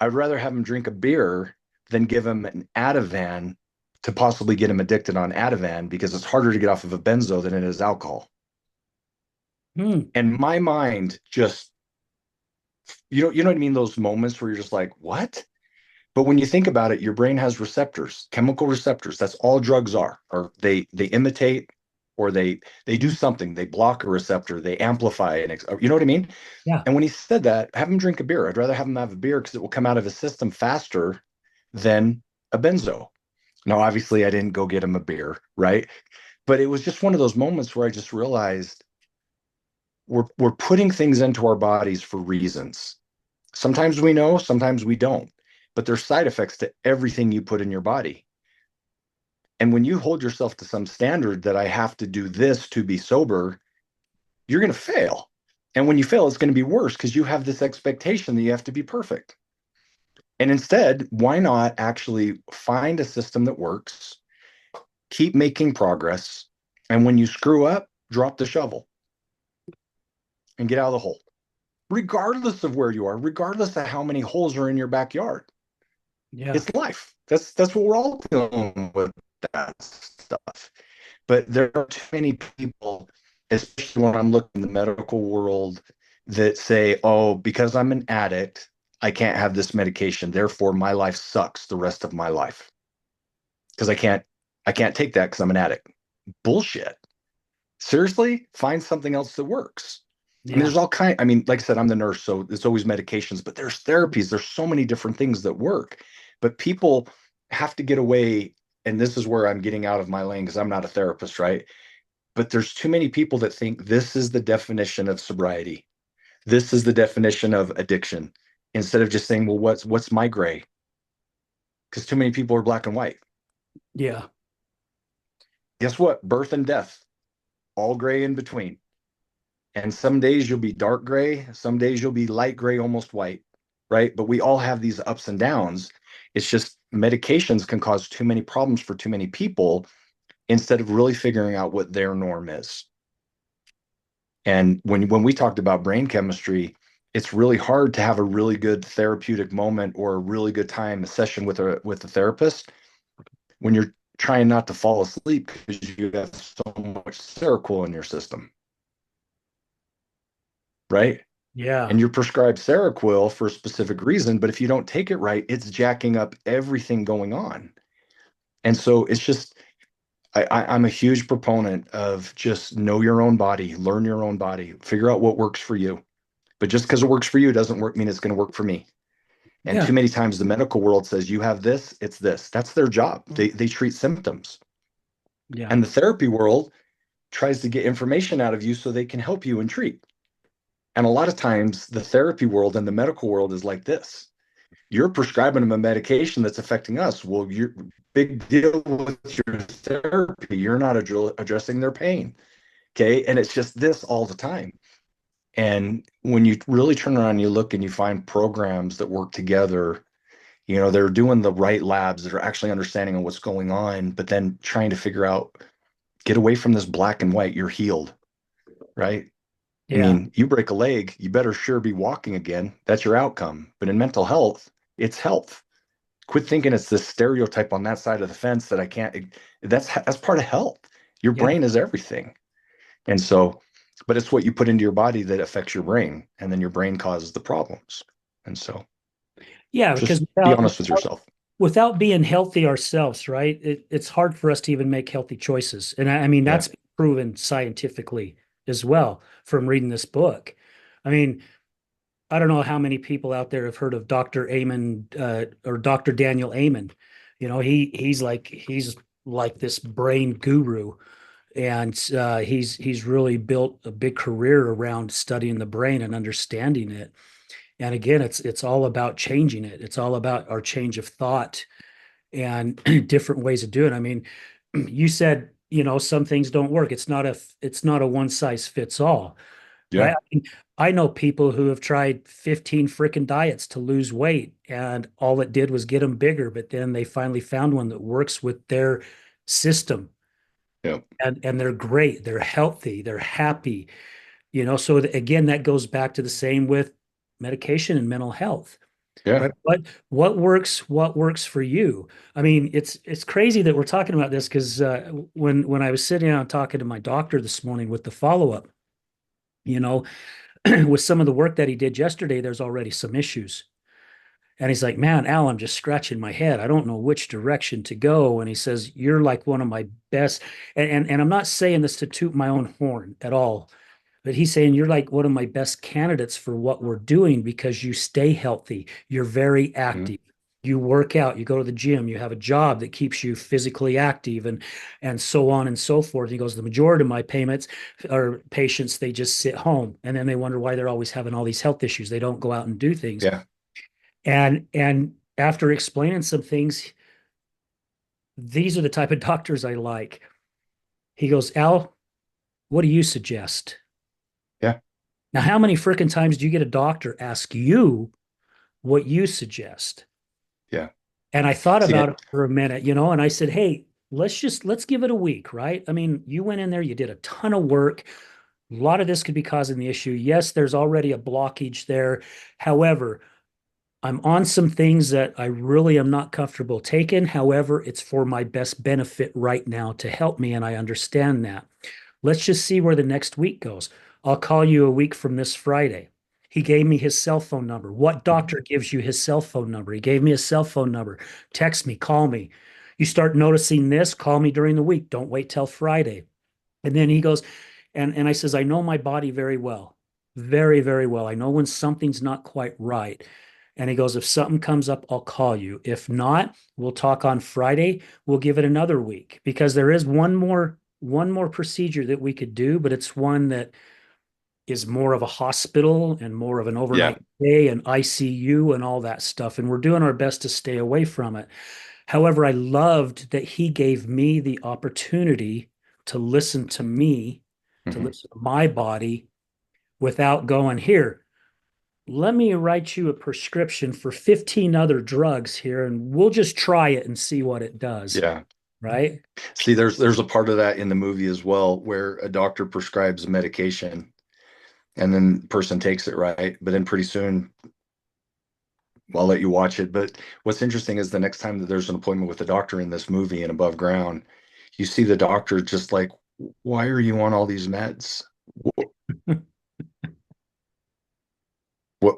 [SPEAKER 2] I'd rather have him drink a beer than give him an Ativan to possibly get him addicted on Ativan because it's harder to get off of a benzo than it is alcohol.
[SPEAKER 1] Hmm.
[SPEAKER 2] And my mind just, you know what I mean? Those moments where you're just like, what? But when you think about it, your brain has receptors, chemical receptors. That's all drugs are. Or they imitate, or they do something. They block a receptor, they amplify it. You know what I mean?
[SPEAKER 1] Yeah.
[SPEAKER 2] And when he said that, have him drink a beer. I'd rather have him have a beer because it will come out of his system faster than a benzo. Now, obviously, I didn't go get him a beer, right? But it was just one of those moments where I just realized we're putting things into our bodies for reasons. Sometimes we know, sometimes we don't. But there's side effects to everything you put in your body. And when you hold yourself to some standard that I have to do this to be sober, you're going to fail. And when you fail, it's going to be worse because you have this expectation that you have to be perfect. And instead, why not actually find a system that works, keep making progress, and when you screw up, drop the shovel and get out of the hole, regardless of where you are, regardless of how many holes are in your backyard.
[SPEAKER 1] Yeah.
[SPEAKER 2] It's life. That's what we're all dealing with, that stuff. But there are too many people, especially when I'm looking in the medical world, that say, oh, because I'm an addict, I can't have this medication. Therefore, my life sucks the rest of my life because I can't take that because I'm an addict. Bullshit. Seriously, find something else that works. I mean,
[SPEAKER 1] Yeah.
[SPEAKER 2] there's all kind. I mean, like I said, I'm the nurse, so it's always medications, but there's therapies. There's so many different things that work. But people have to get away, and this is where I'm getting out of my lane because I'm not a therapist, right? But there's too many people that think this is the definition of sobriety. This is the definition of addiction. Instead of just saying, well, what's my gray? Because too many people are black and white.
[SPEAKER 1] Yeah.
[SPEAKER 2] Guess what? Birth and death, all gray in between. And some days you'll be dark gray, some days you'll be light gray, almost white, right? But we all have these ups and downs. It's just medications can cause too many problems for too many people instead of really figuring out what their norm is. And when we talked about brain chemistry, it's really hard to have a really good therapeutic moment or a really good time, a session with a therapist when you're trying not to fall asleep because you have so much Seroquel in your system, right?
[SPEAKER 1] Yeah.
[SPEAKER 2] And you're prescribed Seroquel for a specific reason, but if you don't take it right, it's jacking up everything going on. And so it's just I'm a huge proponent of just know your own body, learn your own body, figure out what works for you. But just because it works for you doesn't mean it's going to work for me. And
[SPEAKER 1] Yeah.
[SPEAKER 2] too many times the medical world says you have this, it's this. That's their job. They treat symptoms.
[SPEAKER 1] Yeah.
[SPEAKER 2] And the therapy world tries to get information out of you so they can help you and treat. And a lot of times the therapy world and the medical world is like this. You're prescribing them a medication that's affecting us. Well, you're big deal with your therapy. You're not addressing their pain. Okay. And it's just this all the time. And when you really turn around and you look and you find programs that work together, they're doing the right labs that are actually understanding what's going on, but then trying to figure out, get away from this black and white, you're healed, right? I
[SPEAKER 1] Yeah.
[SPEAKER 2] mean, you break a leg, you better sure be walking again. That's your outcome. But in mental health, it's health. Quit thinking it's this stereotype on that side of the fence that I can't. That's part of health. Your
[SPEAKER 1] Yeah.
[SPEAKER 2] brain is everything. And so, but it's what you put into your body that affects your brain, and then your brain causes the problems. And so
[SPEAKER 1] Yeah. Because
[SPEAKER 2] just be honest with yourself.
[SPEAKER 1] without being healthy ourselves, right? It's hard for us to even make healthy choices. And I mean,
[SPEAKER 2] Yeah.
[SPEAKER 1] that's been proven scientifically as well from reading this book. I mean, I don't know how many people out there have heard of Dr. Amen or Dr. Daniel Amen. He's like this brain guru, and he's really built a big career around studying the brain and understanding it. And again, it's all about changing it. It's all about our change of thought and different ways of doing it. I mean, you said, some things don't work. It's not a one size fits all, right?
[SPEAKER 2] Yeah.
[SPEAKER 1] I mean, I know people who have tried 15 freaking diets to lose weight, and all it did was get them bigger, but then they finally found one that works with their system,
[SPEAKER 2] Yeah.
[SPEAKER 1] and they're great, they're healthy, they're happy, so again, that goes back to the same with medication and mental health.
[SPEAKER 2] Yeah.
[SPEAKER 1] Right. What works for you? I mean, it's crazy that we're talking about this because when I was sitting down talking to my doctor this morning with the follow-up, you know, with some of the work that he did yesterday, there's already some issues. And he's like, man, Al, I'm just scratching my head. I don't know which direction to go. And he says, you're like one of my best. And I'm not saying this to toot my own horn at all, but he's saying you're like one of my best candidates for what we're doing because you stay healthy. You're very
[SPEAKER 2] Mhm.
[SPEAKER 1] active. you work out, you go to the gym, you have a job that keeps you physically active and so on and so forth. He goes, the majority of my payments or patients, they just sit home and then they wonder why they're always having all these health issues. They don't go out and do things.
[SPEAKER 2] Yeah.
[SPEAKER 1] And after explaining some things, these are the type of doctors I like. He goes, Al, what do you suggest?
[SPEAKER 2] Yeah.
[SPEAKER 1] Now, how many freaking times do you get a doctor ask you what you suggest?
[SPEAKER 2] Yeah.
[SPEAKER 1] And I thought
[SPEAKER 2] See
[SPEAKER 1] about
[SPEAKER 2] it.
[SPEAKER 1] it for a minute, and I said, hey, let's give it a week, right? I mean, you went in there, you did a ton of work. A lot of this could be causing the issue. Yes, there's already a blockage there. However, I'm on some things that I really am not comfortable taking. However, it's for my best benefit right now to help me, and I understand that. Let's just see where the next week goes. I'll call you a week from this Friday. He gave me his cell phone number. What doctor gives you his cell phone number? He gave me his cell phone number. Text me, call me. You start noticing this, call me during the week. Don't wait till Friday. And then he goes, and I says, I know my body very well, very, very well. I know when something's not quite right. And he goes, if something comes up, I'll call you. If not, we'll talk on Friday. We'll give it another week because there is one more procedure that we could do, but it's one that is more of a hospital and more of an
[SPEAKER 2] Yeah.
[SPEAKER 1] overnight stay and ICU and all that stuff. And we're doing our best to stay away from it. However, I loved that he gave me the opportunity to listen to me, to
[SPEAKER 2] Hmm.
[SPEAKER 1] listen to my body without going, here, let me write you a prescription for 15 other drugs here and we'll just try it and see what it does.
[SPEAKER 2] Yeah.
[SPEAKER 1] Right?
[SPEAKER 2] See, there's a part of that in the movie as well where a doctor prescribes a medication and then the person takes it, right? But then pretty soon, I'll let you watch it. But what's interesting is the next time that there's an appointment with the doctor in this movie and above ground, you see the doctor just like, why are you on all these meds? What, what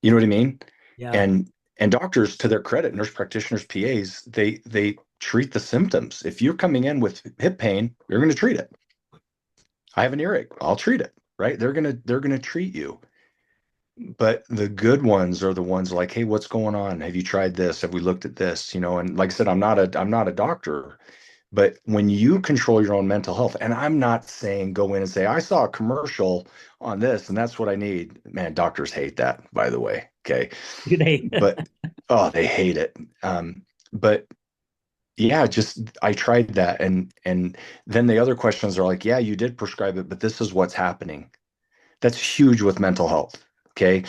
[SPEAKER 2] you know what I mean?
[SPEAKER 1] Yeah.
[SPEAKER 2] And doctors, to their credit, nurse practitioners, PAs, they treat the symptoms. If you're coming in with hip pain, you're going to treat it. I have an earache, I'll treat it, right? They're gonna treat you. But the good ones are the ones like, hey, what's going on? Have you tried this? Have we looked at this? And like I said, I'm not a doctor, but when you control your own mental health, and I'm not saying go in and say, I saw a commercial on this and that's what I need. Man, doctors hate that, by the way. Okay.
[SPEAKER 1] They
[SPEAKER 2] But oh, they hate it. But yeah, just I tried that. And then the other questions are like, yeah, you did prescribe it, but this is what's happening. That's huge with mental health. Okay.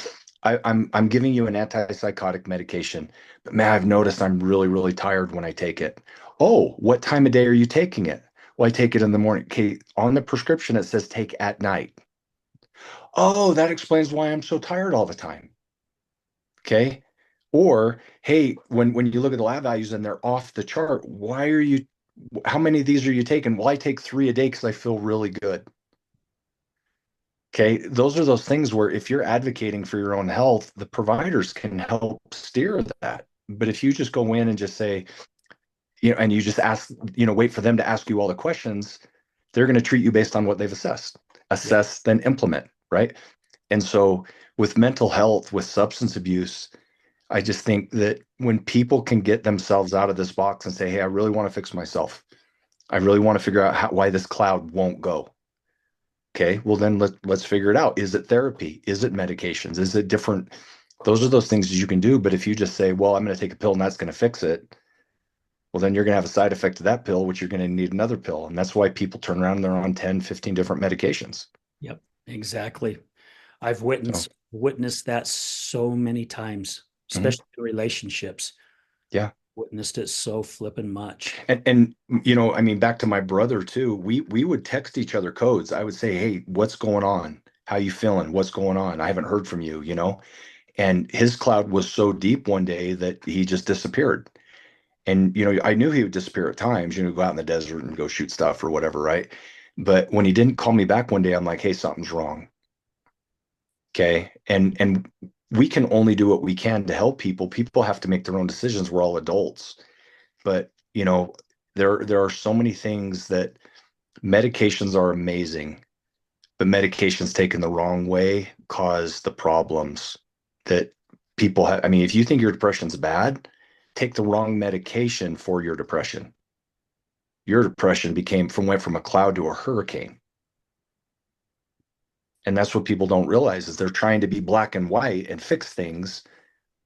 [SPEAKER 2] I'm giving you an antipsychotic medication, but man, I've noticed I'm really, really tired when I take it. Oh, what time of day are you taking it? Well, I take it in the morning. Okay, on the prescription it says take at night. Oh, that explains why I'm so tired all the time. Okay. Or, hey, when you look at the lab values and they're off the chart, how many of these are you taking? Well, I take 3 a day because I feel really good. Okay, those are those things where if you're advocating for your own health, the providers can help steer that. But if you just go in and just say, and you just ask, wait for them to ask you all the questions, they're going to treat you based on what they've assessed.
[SPEAKER 1] Yeah.
[SPEAKER 2] Assess, then implement, right? And so with mental health, with substance abuse, I just think that when people can get themselves out of this box and say, hey, I really want to fix myself. I really want to figure out why this cloud won't go. Okay, well then let's figure it out. Is it therapy? Is it medications? Is it different? Those are those things that you can do. But if you just say, well, I'm going to take a pill and that's going to fix it, well, then you're going to have a side effect to that pill, which you're going to need another pill. And that's why people turn around and they're on 10, 15 different medications.
[SPEAKER 1] Yep. Exactly. I've
[SPEAKER 2] So,
[SPEAKER 1] witnessed that so many times,
[SPEAKER 2] mhm,
[SPEAKER 1] especially in relationships.
[SPEAKER 2] yeah.
[SPEAKER 1] Witnessed it so flippin' much.
[SPEAKER 2] And I mean, back to my brother too. We would text each other codes. I would say, hey, what's going on? How you feeling? What's going on? I haven't heard from you. And his cloud was so deep one day that he just disappeared. And I knew he would disappear at times, go out in the desert and go shoot stuff or whatever, right? But when he didn't call me back one day, I'm like, hey, something's wrong. Okay. And we can only do what we can to help people. People have to make their own decisions. We're all adults. But there are so many things that medications are amazing, but medications taken the wrong way cause the problems that I mean, if you think your depression's bad, take the wrong medication for your depression. Your depression went from a cloud to a hurricane. And that's what people don't realize is they're trying to be black and white and fix things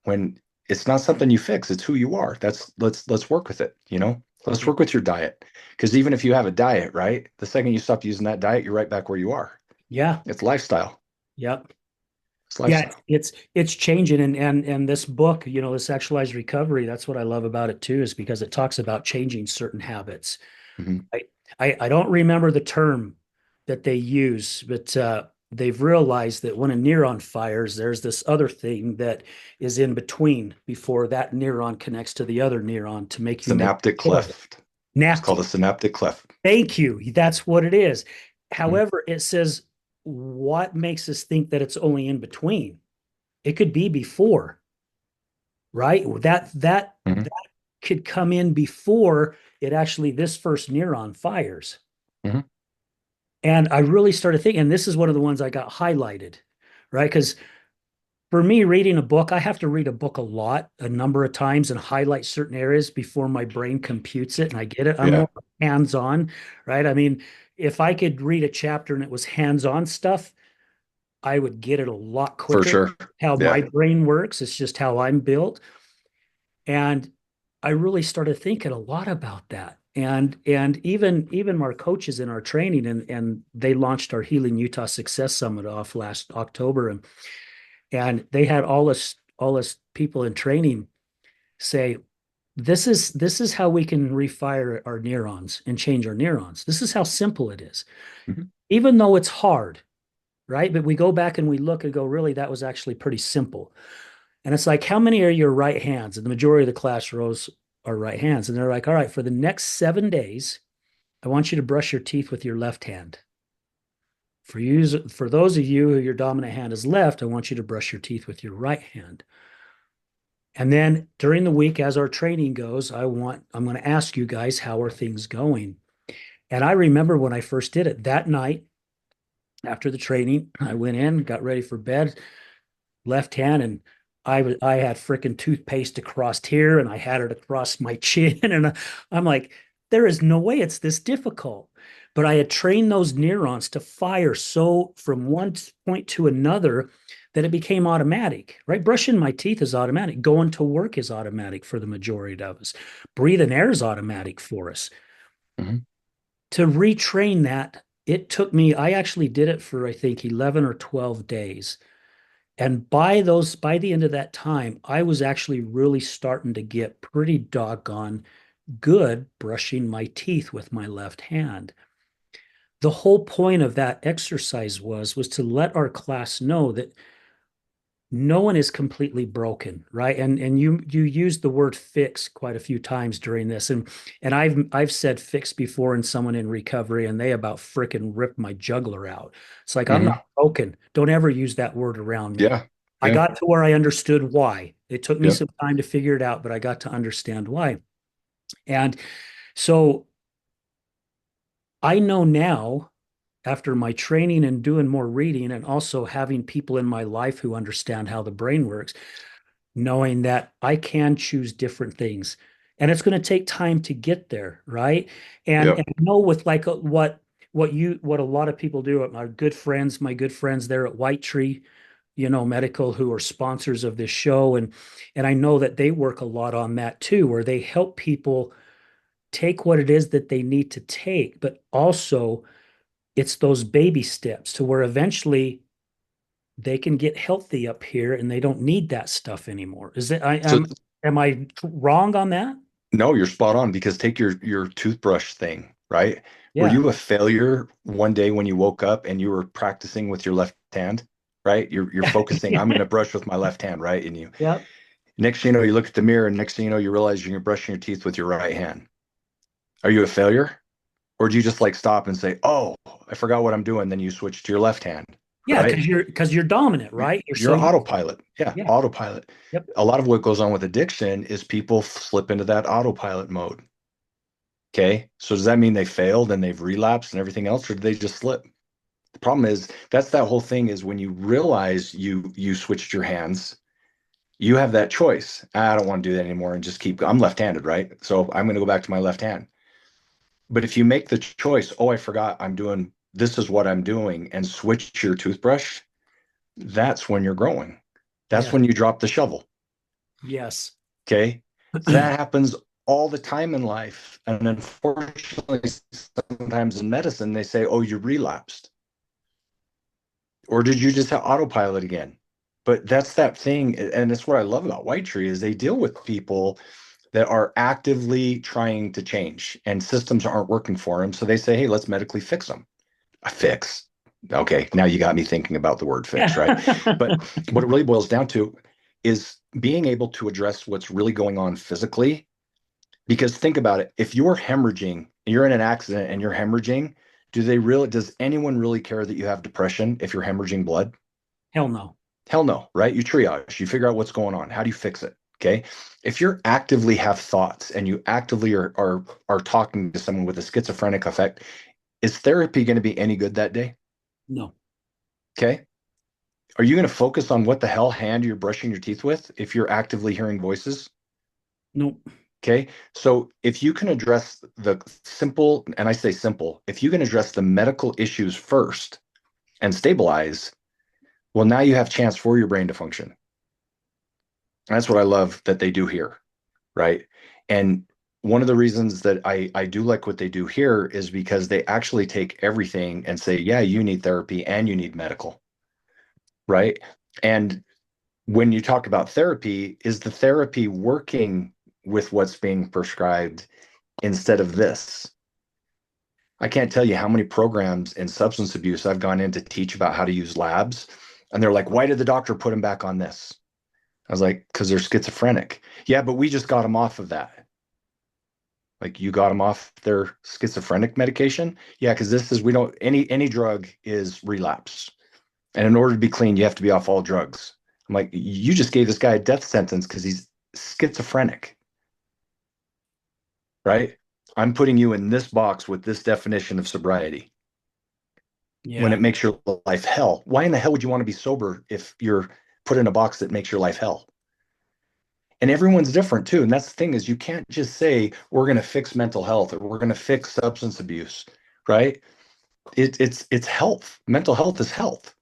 [SPEAKER 2] when it's not something you fix, it's who you are. Let's work with it, you know? Let's work with your diet. Because even if you have a diet, right? The second you stop using that diet, you're right back where you are.
[SPEAKER 1] Yeah.
[SPEAKER 2] It's lifestyle.
[SPEAKER 1] Yep.
[SPEAKER 2] It's
[SPEAKER 1] Yeah,
[SPEAKER 2] lifestyle.
[SPEAKER 1] it's changing, and this book, the sexualized recovery, that's what I love about it too, is because it talks about changing certain habits.
[SPEAKER 2] Mhm.
[SPEAKER 1] I I don't remember the term that they use, but they've realized that when a neuron fires, there's this other thing that is in between before that neuron connects to the other neuron to make you more
[SPEAKER 2] Synaptic
[SPEAKER 1] aware.
[SPEAKER 2] cleft. It's called
[SPEAKER 1] Nasty.
[SPEAKER 2] a synaptic cleft.
[SPEAKER 1] Thank you. That's what it is.
[SPEAKER 2] Mhm.
[SPEAKER 1] However, it says what makes us think that it's only in between? It could be before, right? That
[SPEAKER 2] Mhm.
[SPEAKER 1] could come in before it actually this first neuron fires.
[SPEAKER 2] Mhm.
[SPEAKER 1] And I really started thinking, and this is one of the ones I got highlighted, right? Because for me, reading a book, I have to read a book a lot, a number of times, and highlight certain areas before my brain computes it and I get it. I'm
[SPEAKER 2] Yeah,
[SPEAKER 1] more hands-on, right? I mean, if I could read a chapter and it was hands-on stuff, I would get it a lot
[SPEAKER 2] for
[SPEAKER 1] quicker.
[SPEAKER 2] sure.
[SPEAKER 1] How my
[SPEAKER 2] Yeah.
[SPEAKER 1] brain works, it's just how I'm built. And I really started thinking a lot about that. And even our coaches in our training, and they launched our Healing Utah Success Summit off last October, and they had all us people in training say, this is how we can refire our neurons and change our neurons. This is how simple it is,
[SPEAKER 2] Mhm.
[SPEAKER 1] even though it's hard, right? But we go back and we look and go, really, that was actually pretty simple. And it's like, how many are your right hands? And the majority of the class rows are right hands. And they're like, all right, for the next 7 days, I want you to brush your teeth with your left hand. For those of you who your dominant hand is left, I want you to brush your teeth with your right hand. And then during the week, as our training goes, I'm going to ask you guys, how are things going? And I remember when I first did it that night after the training, I went in, got ready for bed, left hand, and I had freaking toothpaste across here and I had it across my chin and I'm like, there is no way it's this difficult. But I had trained those neurons to fire so from one point to another that it became automatic, right? Brushing my teeth is automatic. Going to work is automatic for the majority of us. Breathing air is automatic for us.
[SPEAKER 2] Mhm.
[SPEAKER 1] To retrain that, it took me, I actually did it for, I think, 11 or 12 days. And by the end of that time, I was actually really starting to get pretty doggone good brushing my teeth with my left hand. The whole point of that exercise was to let our class know that no one is completely broken, right? And you used the word fix quite a few times during this, and I've said fix before in someone in recovery, and they about fricking ripped my jugular out. It's like, I'm
[SPEAKER 2] Mhm.
[SPEAKER 1] not broken. Don't ever use that word around me.
[SPEAKER 2] Yeah.
[SPEAKER 1] I
[SPEAKER 2] Yeah.
[SPEAKER 1] got to where I understood why. It took me
[SPEAKER 2] Yeah.
[SPEAKER 1] some time to figure it out, but I got to understand why. And so I know now, after my training and doing more reading, and also having people in my life who understand how the brain works, knowing that I can choose different things. And it's going to take time to get there, right? And
[SPEAKER 2] Yep.
[SPEAKER 1] I know with like what a lot of people do. My good friends there at White Tree, Medical, who are sponsors of this show, and I know that they work a lot on that too, where they help people take what it is that they need to take, but also it's those baby steps to where eventually they can get healthy up here and they don't need that stuff anymore. Is it I
[SPEAKER 2] So
[SPEAKER 1] am I wrong on that?
[SPEAKER 2] no, you're spot on because take your toothbrush thing, right? Were
[SPEAKER 1] Yeah.
[SPEAKER 2] you a failure one day when you woke up and you were practicing with your left hand, right? You're focusing, I'm going to brush with my left hand, right? And you
[SPEAKER 1] Yep.
[SPEAKER 2] next thing you know, you look at the mirror and next thing you know, you realize you're brushing your teeth with your right hand. Are you a failure? Or do you just like stop and say, "Oh, I forgot what I'm doing," then you switch to your left hand,
[SPEAKER 1] Yeah,
[SPEAKER 2] right?
[SPEAKER 1] because you're dominant, right? You're so
[SPEAKER 2] You're autopilot. Yeah,
[SPEAKER 1] yeah.
[SPEAKER 2] autopilot.
[SPEAKER 1] Yep.
[SPEAKER 2] A lot of what goes on with addiction is people slip into that autopilot mode. Okay. So does that mean they failed and they've relapsed and everything else, or did they just slip? The problem is that's that whole thing is when you realize you switched your hands, You have that choice. I don't want to do that anymore and just keep, I'm left-handed, right? So I'm going to go back to my left hand. But if you make the choice, oh, I forgot I'm doing, this is what I'm doing, and switch your toothbrush, that's when you're growing. That's
[SPEAKER 1] Yeah.
[SPEAKER 2] when you drop the shovel.
[SPEAKER 1] Yes.
[SPEAKER 2] Okay. So that happens all the time in life. And unfortunately, sometimes in medicine, they say, oh, you relapsed. Or did you just have autopilot again? But that's that thing. And it's what I love about White Tree is they deal with people that are actively trying to change and systems aren't working for them. So they say, hey, let's medically fix them. A fix. Okay, now you got me thinking about the word fix, right? But
[SPEAKER 1] Yeah.
[SPEAKER 2] what it really boils down to is being able to address what's really going on physically. Because think about it, if you're hemorrhaging, you're in an accident and you're hemorrhaging, does anyone really care that you have depression if you're hemorrhaging blood?
[SPEAKER 1] Hell no.
[SPEAKER 2] Hell no, right? You triage, you figure out what's going on. How do you fix it? Okay. If you're actively have thoughts and you actively are talking to someone with a schizophrenic effect, is therapy going to be any good that day?
[SPEAKER 1] No.
[SPEAKER 2] Okay. Are you going to focus on what the hell hand you're brushing your teeth with if you're actively hearing voices?
[SPEAKER 1] Nope.
[SPEAKER 2] Okay. So if you can address the simple, and I say simple, if you can address the medical issues first and stabilize, well, now you have chance for your brain to function. And that's what I love that they do here. Right. And one of the reasons that I do like what they do here is because they actually take everything and say, yeah, you need therapy and you need medical. Right. And when you talk about therapy, is the therapy working with what's being prescribed instead of this? I can't tell you how many programs in substance abuse I've gone in to teach about how to use labs. And they're like, why did the doctor put him back on this? I was like, because they're schizophrenic. Yeah, but we just got him off of that. Like you got them off their schizophrenic medication. Yeah, because this is we don't any drug is relapse. And in order to be clean, you have to be off all drugs. I'm like, you just gave this guy a death sentence because he's schizophrenic, right? I'm putting you in this box with this definition of sobriety when
[SPEAKER 1] Yeah.
[SPEAKER 2] it makes your life hell. Why in the hell would you want to be sober if you're put in a box that makes your life hell? And everyone's different too. And that's the thing is you can't just say we're going to fix mental health or we're going to fix substance abuse, right? It's health. Mental health is health.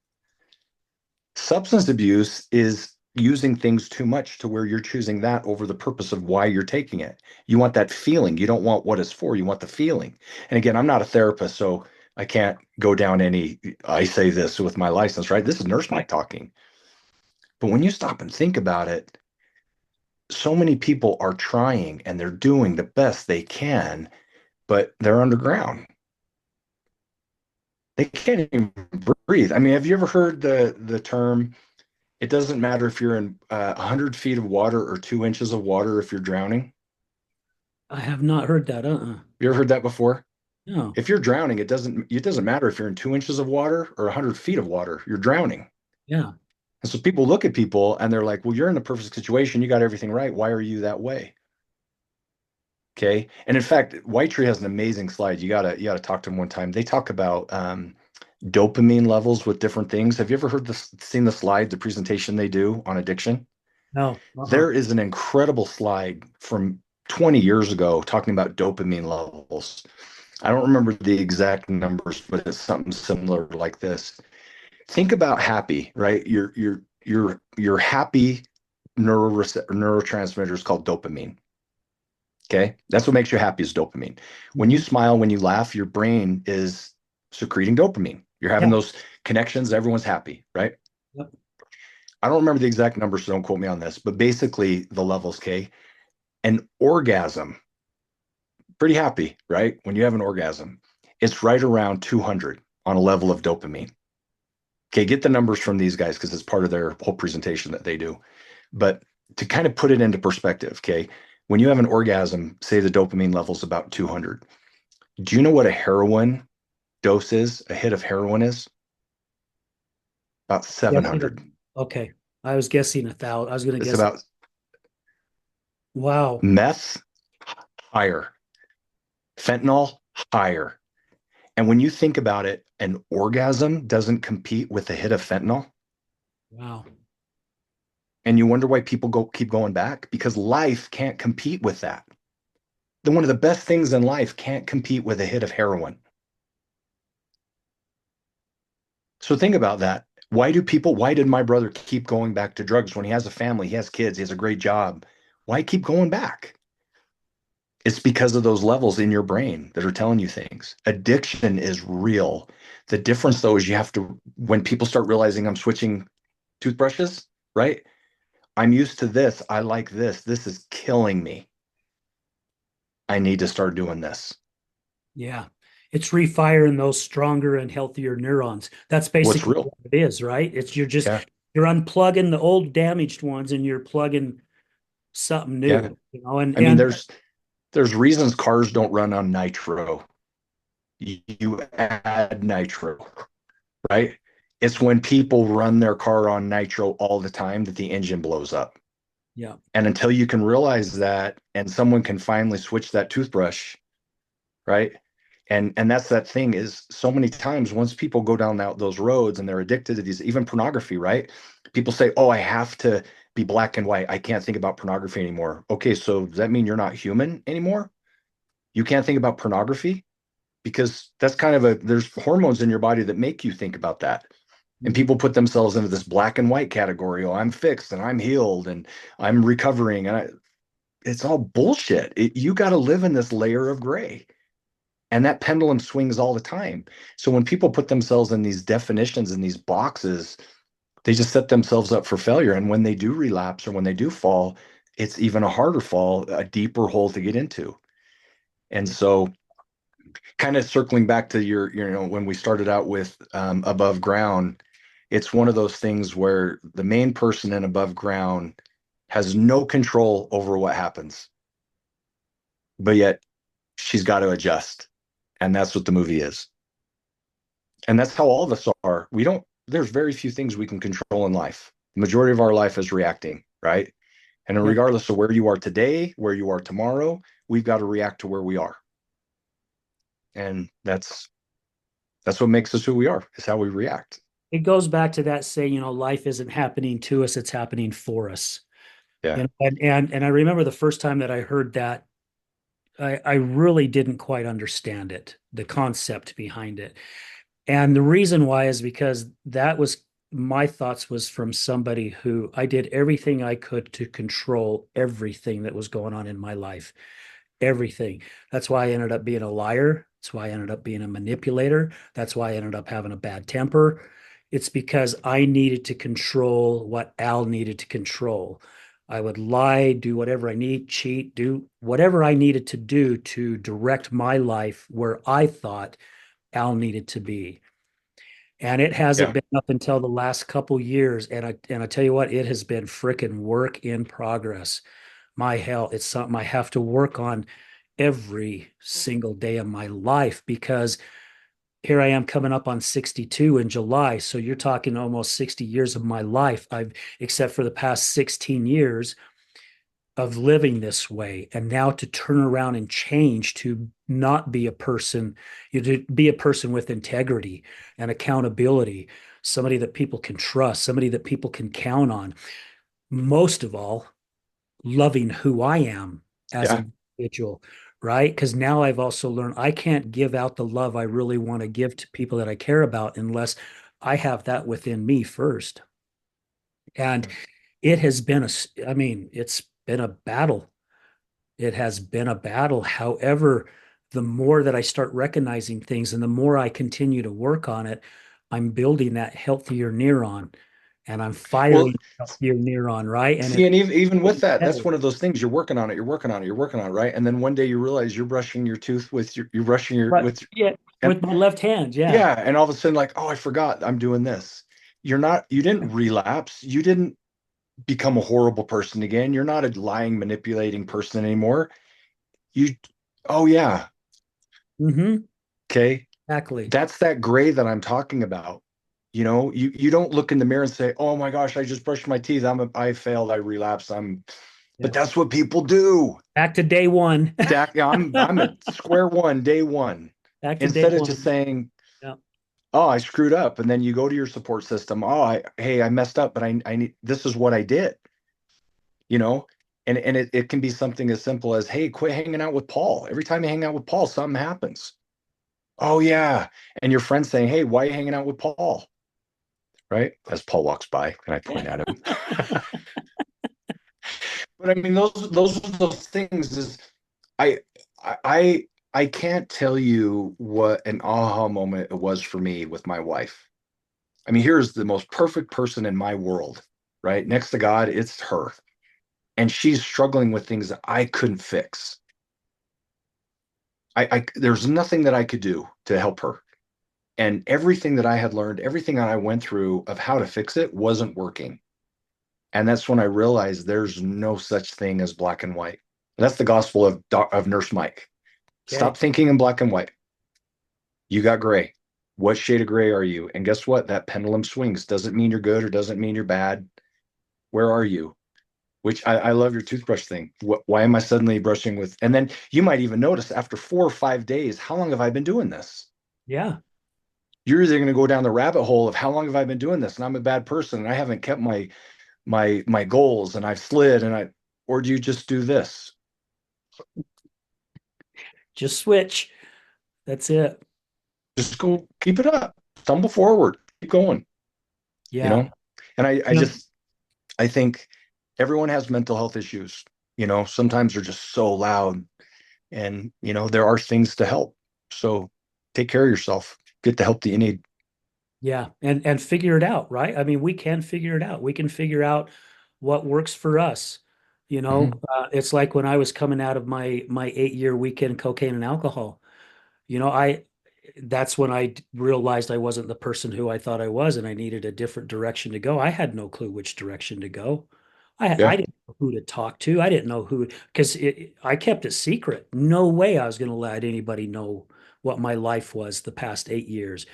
[SPEAKER 2] Substance abuse is using things too much to where you're choosing that over the purpose of why you're taking it. You want that feeling. You don't want what it's for. You want the feeling. And again, I'm not a therapist, so I can't go down any. I say this with my license, right? This is Nurse Mike talking. But when you stop and think about it, so many people are trying and they're doing the best they can, but they're underground. They can't even breathe. I mean, have you ever heard the term? It doesn't matter if you're in 100 feet of water or 2 inches of water if you're drowning.
[SPEAKER 1] I have not heard that.
[SPEAKER 2] You ever heard that before?
[SPEAKER 1] No.
[SPEAKER 2] If you're drowning, it doesn't matter if you're in 2 inches of water or 100 feet of water. You're drowning.
[SPEAKER 1] Yeah.
[SPEAKER 2] And so people look at people and they're like, "Well, you're in the perfect situation. You got everything right. Why are you that way?" Okay. And in fact, White Tree has an amazing slide. You gotta talk to them one time. They talk about dopamine levels with different things. Have you ever seen the slide, the presentation they do on addiction?
[SPEAKER 1] No.
[SPEAKER 2] There is an incredible slide from 20 years ago talking about dopamine levels. I don't remember the exact numbers, but it's something similar like this. Think about happy, right? Your happy neurotransmitter is called dopamine. Okay. That's what makes you happy is dopamine. When you
[SPEAKER 1] Hmm.
[SPEAKER 2] smile, when you laugh, your brain is secreting dopamine. You're having
[SPEAKER 1] Yeah.
[SPEAKER 2] those connections, everyone's happy, right?
[SPEAKER 1] Yep.
[SPEAKER 2] I don't remember the exact numbers, so don't quote me on this, but basically the levels, okay? An orgasm, pretty happy, right? When you have an orgasm, it's right around 200 on a level of dopamine. Okay, get the numbers from these guys because it's part of their whole presentation that they do. But to kind of put it into perspective, okay, when you have an orgasm, say the dopamine level is about 200. Do you know what a heroin dose is? A hit of heroin is about
[SPEAKER 1] Guessing.
[SPEAKER 2] 700.
[SPEAKER 1] Okay. I was guessing 1,000. I was going to
[SPEAKER 2] It's
[SPEAKER 1] guess.
[SPEAKER 2] about
[SPEAKER 1] Wow.
[SPEAKER 2] meth higher, fentanyl higher. And when you think about it, an orgasm doesn't compete with a hit of fentanyl.
[SPEAKER 1] Wow.
[SPEAKER 2] And you wonder why people keep going back, because life can't compete with that. One of the best things in life can't compete with a hit of heroin. So think about that. Why did my brother keep going back to drugs when he has a family, he has kids, he has a great job? Why keep going back? It's because of those levels in your brain that are telling you things. Addiction is real. The difference, though, is when people start realizing I'm switching toothbrushes, right? I'm used to this. I like this. This is killing me. I need to start doing this.
[SPEAKER 1] Yeah. It's refiring those stronger and healthier neurons. That's
[SPEAKER 2] What's
[SPEAKER 1] basically
[SPEAKER 2] real?
[SPEAKER 1] what it is, right? It's
[SPEAKER 2] Yeah.
[SPEAKER 1] you're unplugging the old damaged ones and you're plugging something
[SPEAKER 2] Yeah.
[SPEAKER 1] new, you know, and
[SPEAKER 2] I mean,
[SPEAKER 1] and
[SPEAKER 2] there's reasons cars don't run on nitro. You add nitro, right? It's when people run their car on nitro all the time that the engine blows up.
[SPEAKER 1] yeah.
[SPEAKER 2] And until you can realize that and someone can finally switch that toothbrush, right? And that's that thing is so many times once people go down those roads and they're addicted to these, even pornography, right? People say, oh, I have to be black and white. I can't think about pornography anymore. Okay, so does that mean you're not human anymore? You can't think about pornography? Because that's kind of there's hormones in your body that make you think about that. And
[SPEAKER 1] Mhm.
[SPEAKER 2] people put themselves into this black and white category. Oh, I'm fixed and I'm healed and I'm recovering. It's all bullshit. You got to live in this layer of gray. And that pendulum swings all the time. So when people put themselves in these definitions in these boxes, they just set themselves up for failure. And when they do relapse or when they do fall, it's even a harder fall, a deeper hole to get into. And so kind of circling back to when we started out with above ground, it's one of those things where the main person in above ground has no control over what happens, but yet she's got to adjust. And that's what the movie is. And that's how all of us are. There's very few things we can control in life. The majority of our life is reacting, right? And
[SPEAKER 1] Yep.
[SPEAKER 2] regardless of where you are today, where you are tomorrow, we've got to react to where we are. And that's what makes us who we are, is how we react.
[SPEAKER 1] It goes back to that saying, life isn't happening to us, it's happening for us.
[SPEAKER 2] Yeah.
[SPEAKER 1] And I remember the first time that I heard that, I really didn't quite understand it, the concept behind it. And the reason why is because that was my thoughts was from somebody who I did everything I could to control everything that was going on in my life. Everything. That's why I ended up being a liar. That's why I ended up being a manipulator. That's why I ended up having a bad temper. It's because I needed to control what Al needed to control. I would lie, do whatever I need, cheat, do whatever I needed to do to direct my life where I thought Al needed to be. And it hasn't
[SPEAKER 2] Yeah.
[SPEAKER 1] been up until the last couple years. And I tell you what, it has been freaking work in progress. My hell, it's something I have to work on every single day of my life because here I am coming up on 62 in July. So you're talking almost 60 years of my life. Except for the past 16 years of living this way. And now to turn around and change to not be a person, to be a person with integrity and accountability, somebody that people can trust, somebody that people can count on. Most of all, loving who I am as
[SPEAKER 2] Yeah.
[SPEAKER 1] an individual, right? Because now I've also learned I can't give out the love I really want to give to people that I care about unless I have that within me first. And it has been I mean, it's been a battle. It has been a battle. However, the more that I start recognizing things and the more I continue to work on it, I'm building that healthier neuron and I'm
[SPEAKER 2] Well,
[SPEAKER 1] firing healthier neuron, right? And
[SPEAKER 2] see,
[SPEAKER 1] it's
[SPEAKER 2] and even with that,
[SPEAKER 1] better.
[SPEAKER 2] that's one of those things you're working on it, you're working on it, you're working on it, right? And then one day you realize you're brushing your tooth you're brushing your
[SPEAKER 1] But
[SPEAKER 2] with
[SPEAKER 1] yeah,
[SPEAKER 2] and
[SPEAKER 1] with my left hand, yeah.
[SPEAKER 2] yeah, and all of a sudden like, oh, I forgot I'm doing this. You didn't relapse, you didn't become a horrible person again. You're not a lying, manipulating person anymore. You, oh yeah,
[SPEAKER 1] Mm-hmm.
[SPEAKER 2] okay.
[SPEAKER 1] Exactly.
[SPEAKER 2] That's that gray that I'm talking about. You don't look in the mirror and say, "Oh my gosh, I just brushed my teeth. I failed. I relapsed. But
[SPEAKER 1] Yeah.
[SPEAKER 2] that's what people do.
[SPEAKER 1] Back to day one.
[SPEAKER 2] I'm at square one, day one.
[SPEAKER 1] Back to day
[SPEAKER 2] Instead of just
[SPEAKER 1] one.
[SPEAKER 2] saying,
[SPEAKER 1] Yeah.
[SPEAKER 2] "Oh, I screwed up," and then you go to your support system. Oh, hey, I messed up, but I need this is what I did. you know, and it can be something as simple as, hey, quit hanging out with Paul. Every time you hang out with Paul, something happens. Oh yeah. And your friend saying, hey, why are you hanging out with Paul? Right? As Paul walks by and I point at him. But I mean, those are those things is I I can't tell you what an aha moment it was for me with my wife. I mean, here's the most perfect person in my world, right? Next to God, it's her. And she's struggling with things that I couldn't fix. There's nothing that I could do to help her. And everything that I had learned, everything that I went through of how to fix it wasn't working. And that's when I realized there's no such thing as black and white. That's the gospel of Nurse Mike.
[SPEAKER 1] Okay.
[SPEAKER 2] Stop thinking in black and white. You got gray. What shade of gray are you? And guess what? That pendulum swings. Doesn't mean you're good or doesn't mean you're bad. Where are you? Which I love your toothbrush thing. Why am I suddenly brushing with? And then you might even notice after 4 or 5 days, how long have I been doing this?
[SPEAKER 1] Yeah.
[SPEAKER 2] You're either going to go down the rabbit hole of how long have I been doing this, and I'm a bad person, and I haven't kept my goals, and I've slid, or do you just do this?
[SPEAKER 1] Just switch. That's it.
[SPEAKER 2] Just go, keep it up, stumble forward, keep going. You
[SPEAKER 1] Yeah.
[SPEAKER 2] know, and I
[SPEAKER 1] You know,
[SPEAKER 2] just I think everyone has mental health issues. Sometimes they're just so loud, and there are things to help. So take care of yourself. Get the help that you need.
[SPEAKER 1] yeah. And figure it out, right? I mean, we can figure it out. We can figure out what works for us.
[SPEAKER 2] Mhm.
[SPEAKER 1] It's like when I was coming out of my 8 year weekend cocaine and alcohol. I that's when I realized I wasn't the person who I thought I was, and I needed a different direction to go. I had no clue which direction to go. I
[SPEAKER 2] Yeah,
[SPEAKER 1] didn't know who to talk to. I didn't know who, because I kept it secret. No way I was going to let anybody know what my life was the past 8 years.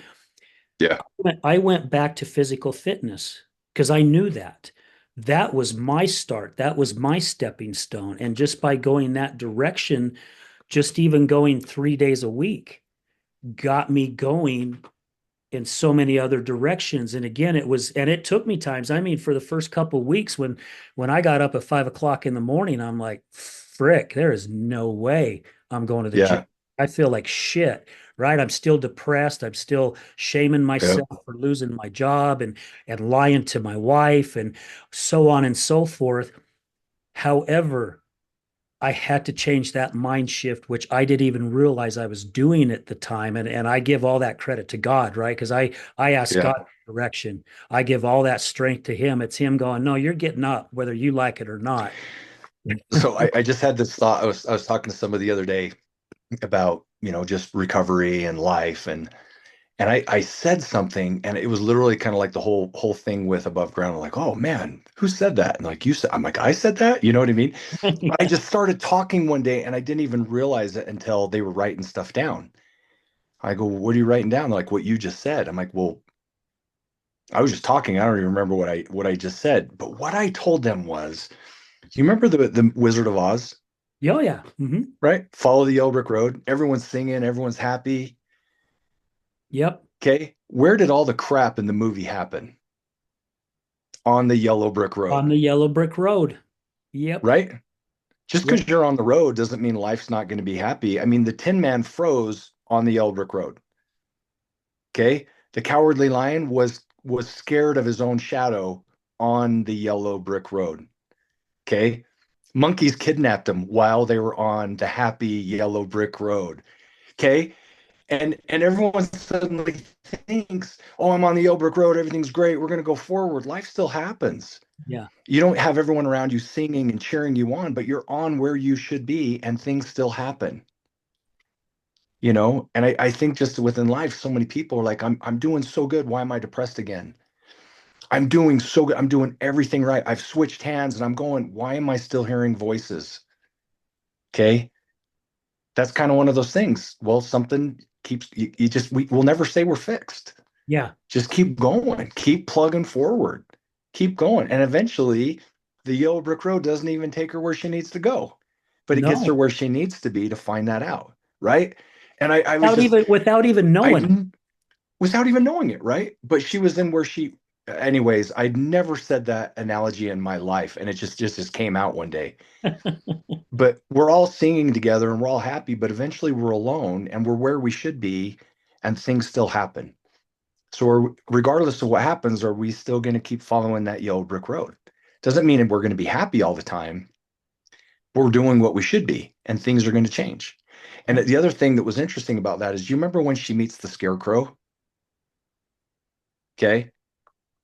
[SPEAKER 2] yeah,
[SPEAKER 1] I went back to physical fitness because I knew that. That was my start. That was my stepping stone. And just by going that direction, just even going 3 days a week got me going in so many other directions. And again, it took me times. I mean, for the first couple of weeks when I got up at 5 o'clock in the morning, I'm like, frick, there is no way I'm going to the gym.
[SPEAKER 2] yeah,
[SPEAKER 1] I feel like shit, right? I'm still depressed. I'm still shaming
[SPEAKER 2] yeah.
[SPEAKER 1] myself for losing my job and lying to my wife and so on and so forth. However, I had to change that mind shift, which I didn't even realize I was doing at the time. And I give all that credit to God, right? Because I asked
[SPEAKER 2] Yeah.
[SPEAKER 1] God direction. I give all that strength to him. It's him going, no, you're getting up, whether you like it or not.
[SPEAKER 2] So I just had this thought. I was talking to somebody the other day about, just recovery and life, and I said something, and it was literally kind of like the whole thing with above ground. I'm like, oh man, who said that? And like you said, I'm like, I said that. You know what I mean? I
[SPEAKER 1] Yeah.
[SPEAKER 2] just started talking one day, and I didn't even realize it until they were writing stuff down. I go, what are you writing down? They're like, what you just said. I'm like, well, I was just talking. I don't even remember what I just said. But what I told them was, you remember the Wizard of Oz,
[SPEAKER 1] Oh, yeah. Hmm.
[SPEAKER 2] right? Follow the yellow brick road. Everyone's singing, everyone's happy.
[SPEAKER 1] Yep.
[SPEAKER 2] Okay. Where did all the crap in the movie happen? On the yellow brick
[SPEAKER 1] On
[SPEAKER 2] road,
[SPEAKER 1] the yellow brick road. Yep.
[SPEAKER 2] right? Just
[SPEAKER 1] Yep.
[SPEAKER 2] because you're on the road doesn't mean life's not going to be happy. I mean, the Tin Man froze on the yellow brick road. Okay. The cowardly lion was scared of his own shadow on the yellow brick road. Okay. Monkeys kidnapped him while they were on the happy yellow brick road. Okay. And everyone suddenly thinks, oh, I'm on the yellow brick road, everything's great, we're going to go forward. Life still happens.
[SPEAKER 1] Yeah.
[SPEAKER 2] You don't have everyone around you singing and cheering you on, but you're on where you should be, and things still happen. And I think just within life, so many people are like, I'm doing so good, why am I depressed again? I'm doing so good, I'm doing everything right, I've switched hands, and I'm going, why am I still hearing voices? Okay. That's kind of one of those things. Well, something keeps you just we'll never say we're fixed.
[SPEAKER 1] Yeah.
[SPEAKER 2] Just keep going, keep plugging forward, keep going. And eventually, the yellow brick road doesn't even take her where she needs to go, but it gets her
[SPEAKER 1] No.
[SPEAKER 2] where she needs to be to find that out. Right. And I was
[SPEAKER 1] Without
[SPEAKER 2] just,
[SPEAKER 1] even knowing it.
[SPEAKER 2] I, without even knowing it. Right. But she was in where Anyways, I'd never said that analogy in my life, and it just came out one day. But we're all singing together and we're all happy, but eventually we're alone and we're where we should be, and things still happen. So, regardless of what happens, are we still going to keep following that yellow brick road? Doesn't mean we're going to be happy all the time. We're doing what we should be, and things are going to change. And the other thing that was interesting about that is, you remember when she meets the scarecrow? Okay.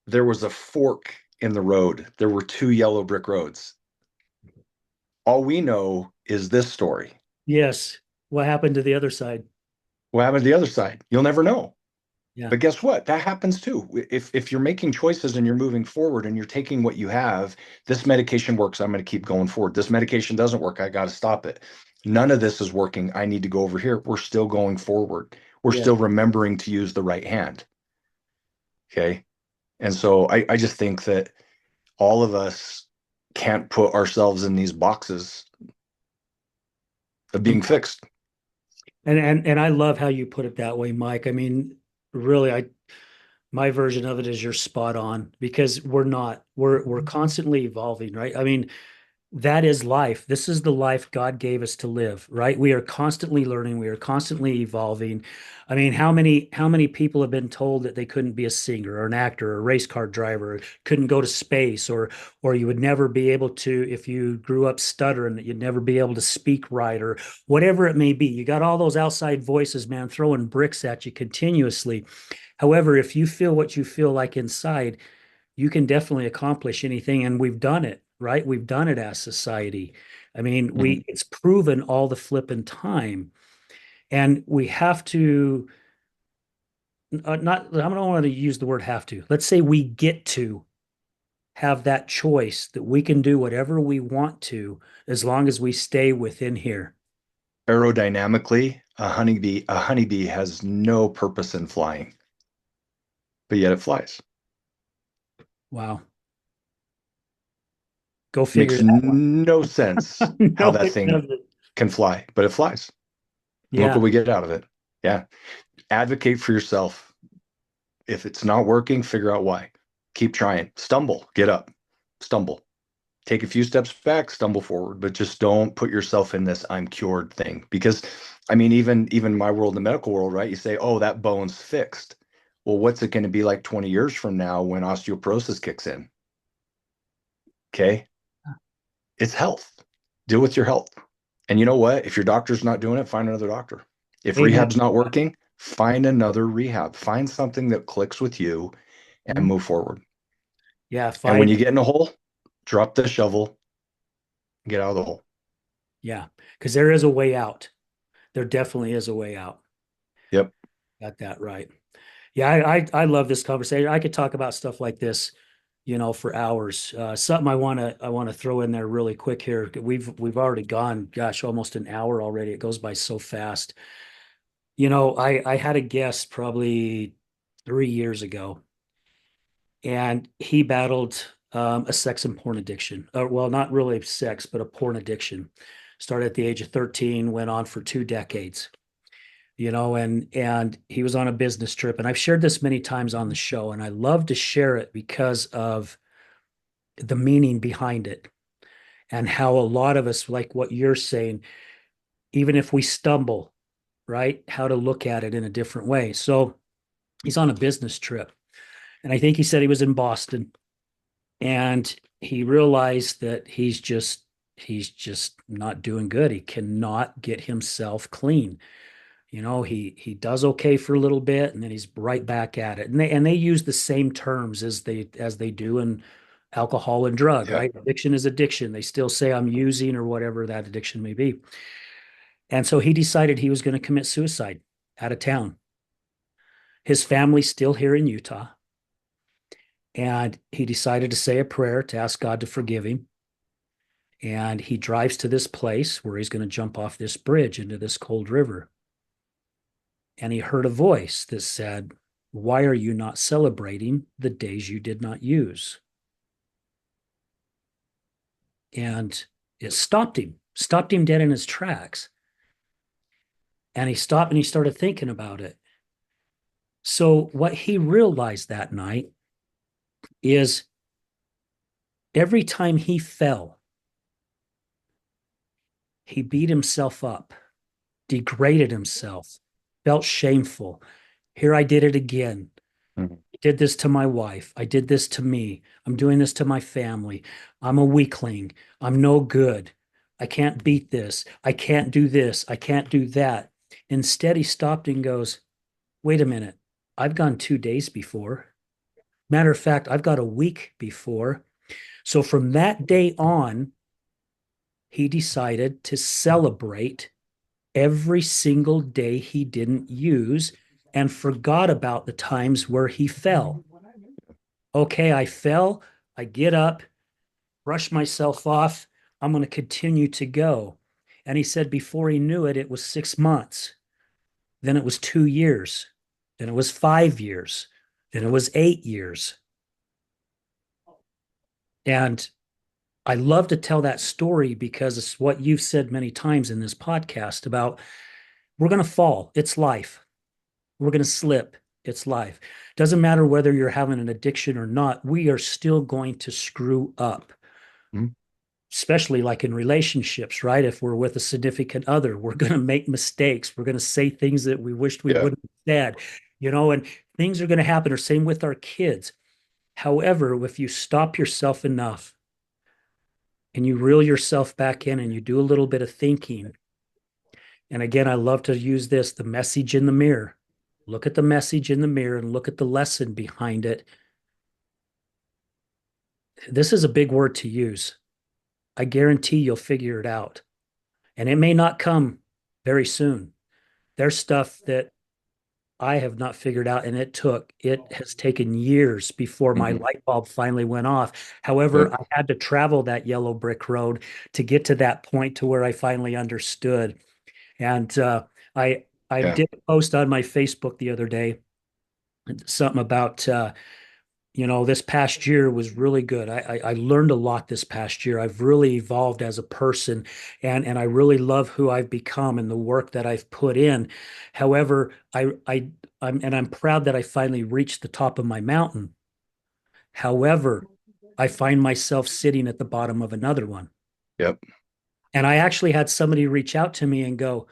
[SPEAKER 2] There was a fork in the road. There were two yellow brick roads. All we know is this story.
[SPEAKER 1] Yes. What happened to the other side?
[SPEAKER 2] What happened to the other side? You'll never know.
[SPEAKER 1] Yeah.
[SPEAKER 2] But guess what? That happens too. If you're making choices and you're moving forward and you're taking what you have, this medication works. I'm going to keep going forward. This medication doesn't work. I got to stop it. None of this is working. I need to go over here. We're still going forward. We're
[SPEAKER 1] Yeah.
[SPEAKER 2] still remembering to use the right hand. Okay. And so I just think that all of us can't put ourselves in these boxes of being fixed.
[SPEAKER 1] And I love how you put it that way, Mike. I mean, really, I my version of it is you're spot on because we're not. We're constantly evolving, right? I mean, that is life. This is the life God gave us to live, right? We are constantly learning, we are constantly evolving. I mean, how many people have been told that they couldn't be a singer or an actor or a race car driver, couldn't go to space, or you would never be able to if you grew up stuttering that you'd never be able to speak right or whatever it may be. You got all those outside voices, man, throwing bricks at you continuously. However, if you feel what you feel like inside, you can definitely accomplish anything. And we've done it, right? We've done it as society. I mean,
[SPEAKER 2] Mhm.
[SPEAKER 1] it's proven all the flipping time. And we have to not, I don't want to use the word have to. Let's say we get to have that choice that we can do whatever we want to as long as we stay within here.
[SPEAKER 2] Aerodynamically, a honeybee has no purpose in flying, but yet it flies.
[SPEAKER 1] Wow. Go figure
[SPEAKER 2] Makes
[SPEAKER 1] that
[SPEAKER 2] no sense
[SPEAKER 1] one.
[SPEAKER 2] how
[SPEAKER 1] No,
[SPEAKER 2] that
[SPEAKER 1] it
[SPEAKER 2] thing
[SPEAKER 1] doesn't.
[SPEAKER 2] can fly, but it flies. And look
[SPEAKER 1] Yeah.
[SPEAKER 2] what we get out of it. Yeah. Advocate for yourself. If it's not working, figure out why. Keep trying. Stumble, get up, stumble. Take a few steps back, stumble forward, but just don't put yourself in this I'm cured thing. Because I mean, even my world, the medical world, right? You say, oh, that bone's fixed. Well, what's it going to be like 20 years from now when osteoporosis kicks in? Okay. It's health. Deal with your health. And you know what? If your doctor's not doing it, find another doctor. If
[SPEAKER 1] Amen.
[SPEAKER 2] rehab's not working, find another rehab. Find something that clicks with you and move forward.
[SPEAKER 1] Yeah,
[SPEAKER 2] And when
[SPEAKER 1] find
[SPEAKER 2] you get in a hole, drop the shovel, get out of the hole.
[SPEAKER 1] yeah, because there is a way out. There definitely is a way out.
[SPEAKER 2] Yep.
[SPEAKER 1] Got that right. Yeah, I love this conversation. I could talk about stuff like this, for hours. Something I want to throw in there really quick here. We've already gone, gosh, almost an hour already. It goes by so fast. I had a guest probably 3 years ago, and he battled a sex and porn addiction. Well, not really sex, but a porn addiction. Started at the age of 13, went on for 2 decades. And he was on a business trip, and I've shared this many times on the show, and I love to share it because of the meaning behind it and how a lot of us, like what you're saying, even if we stumble, right, how to look at it in a different way. So he's on a business trip, and I think he said he was in Boston, and he realized that he's just not doing good. He cannot get himself clean. He does okay for a little bit, and then he's right back at it. And they use the same terms as they do in alcohol and drug,
[SPEAKER 2] Yep.
[SPEAKER 1] right? Addiction is addiction. They still say I'm using or whatever that addiction may be. And so he decided he was going to commit suicide out of town. His family's still here in Utah, and he decided to say a prayer to ask God to forgive him. And he drives to this place where he's going to jump off this bridge into this cold river. And he heard a voice that said, "Why are you not celebrating the days you did not use?" And it stopped him dead in his tracks. And he stopped and he started thinking about it. So, what he realized that night is every time he fell, he beat himself up, degraded himself, felt shameful. Here I did it again.
[SPEAKER 2] Mhm.
[SPEAKER 1] I did this to my wife. I did this to me. I'm doing this to my family. I'm a weakling. I'm no good. I can't beat this. I can't do this. I can't do that. Instead, he stopped and goes, wait a minute. I've gone 2 days before. Matter of fact, I've got a week before. So from that day on, he decided to celebrate every single day he didn't use and forgot about the times where he fell. Okay, I fell. I get up, brush myself off. I'm going to continue to go. And he said before he knew it, it was 6 months. Then it was 2 years. Then it was 5 years. Then it was 8 years. And I love to tell that story because it's what you've said many times in this podcast about we're going to fall. It's life. We're going to slip. It's life. Doesn't matter whether you're having an addiction or not, we are still going to screw up,
[SPEAKER 2] Mhm.
[SPEAKER 1] especially like in relationships, right? If we're with a significant other, we're going to make mistakes. We're going to say things that we wished we
[SPEAKER 2] Yeah.
[SPEAKER 1] wouldn't have said, and things are going to happen, or same with our kids. However, if you stop yourself enough and you reel yourself back in and you do a little bit of thinking, and again, I love to use this, the message in the mirror. Look at the message in the mirror and look at the lesson behind it. This is a big word to use. I guarantee you'll figure it out. And it may not come very soon. There's stuff that I have not figured out, and it has taken years before my
[SPEAKER 2] Mhm.
[SPEAKER 1] light bulb finally went off. However,
[SPEAKER 2] Yep.
[SPEAKER 1] I had to travel that yellow brick road to get to that point to where I finally understood. And I
[SPEAKER 2] Yeah.
[SPEAKER 1] did a post on my Facebook the other day, something about this past year was really good. I learned a lot this past year. I've really evolved as a person, and I really love who I've become and the work that I've put in. However, I'm proud that I finally reached the top of my mountain. However, I find myself sitting at the bottom of another one.
[SPEAKER 2] Yep.
[SPEAKER 1] And I actually had somebody reach out to me and go,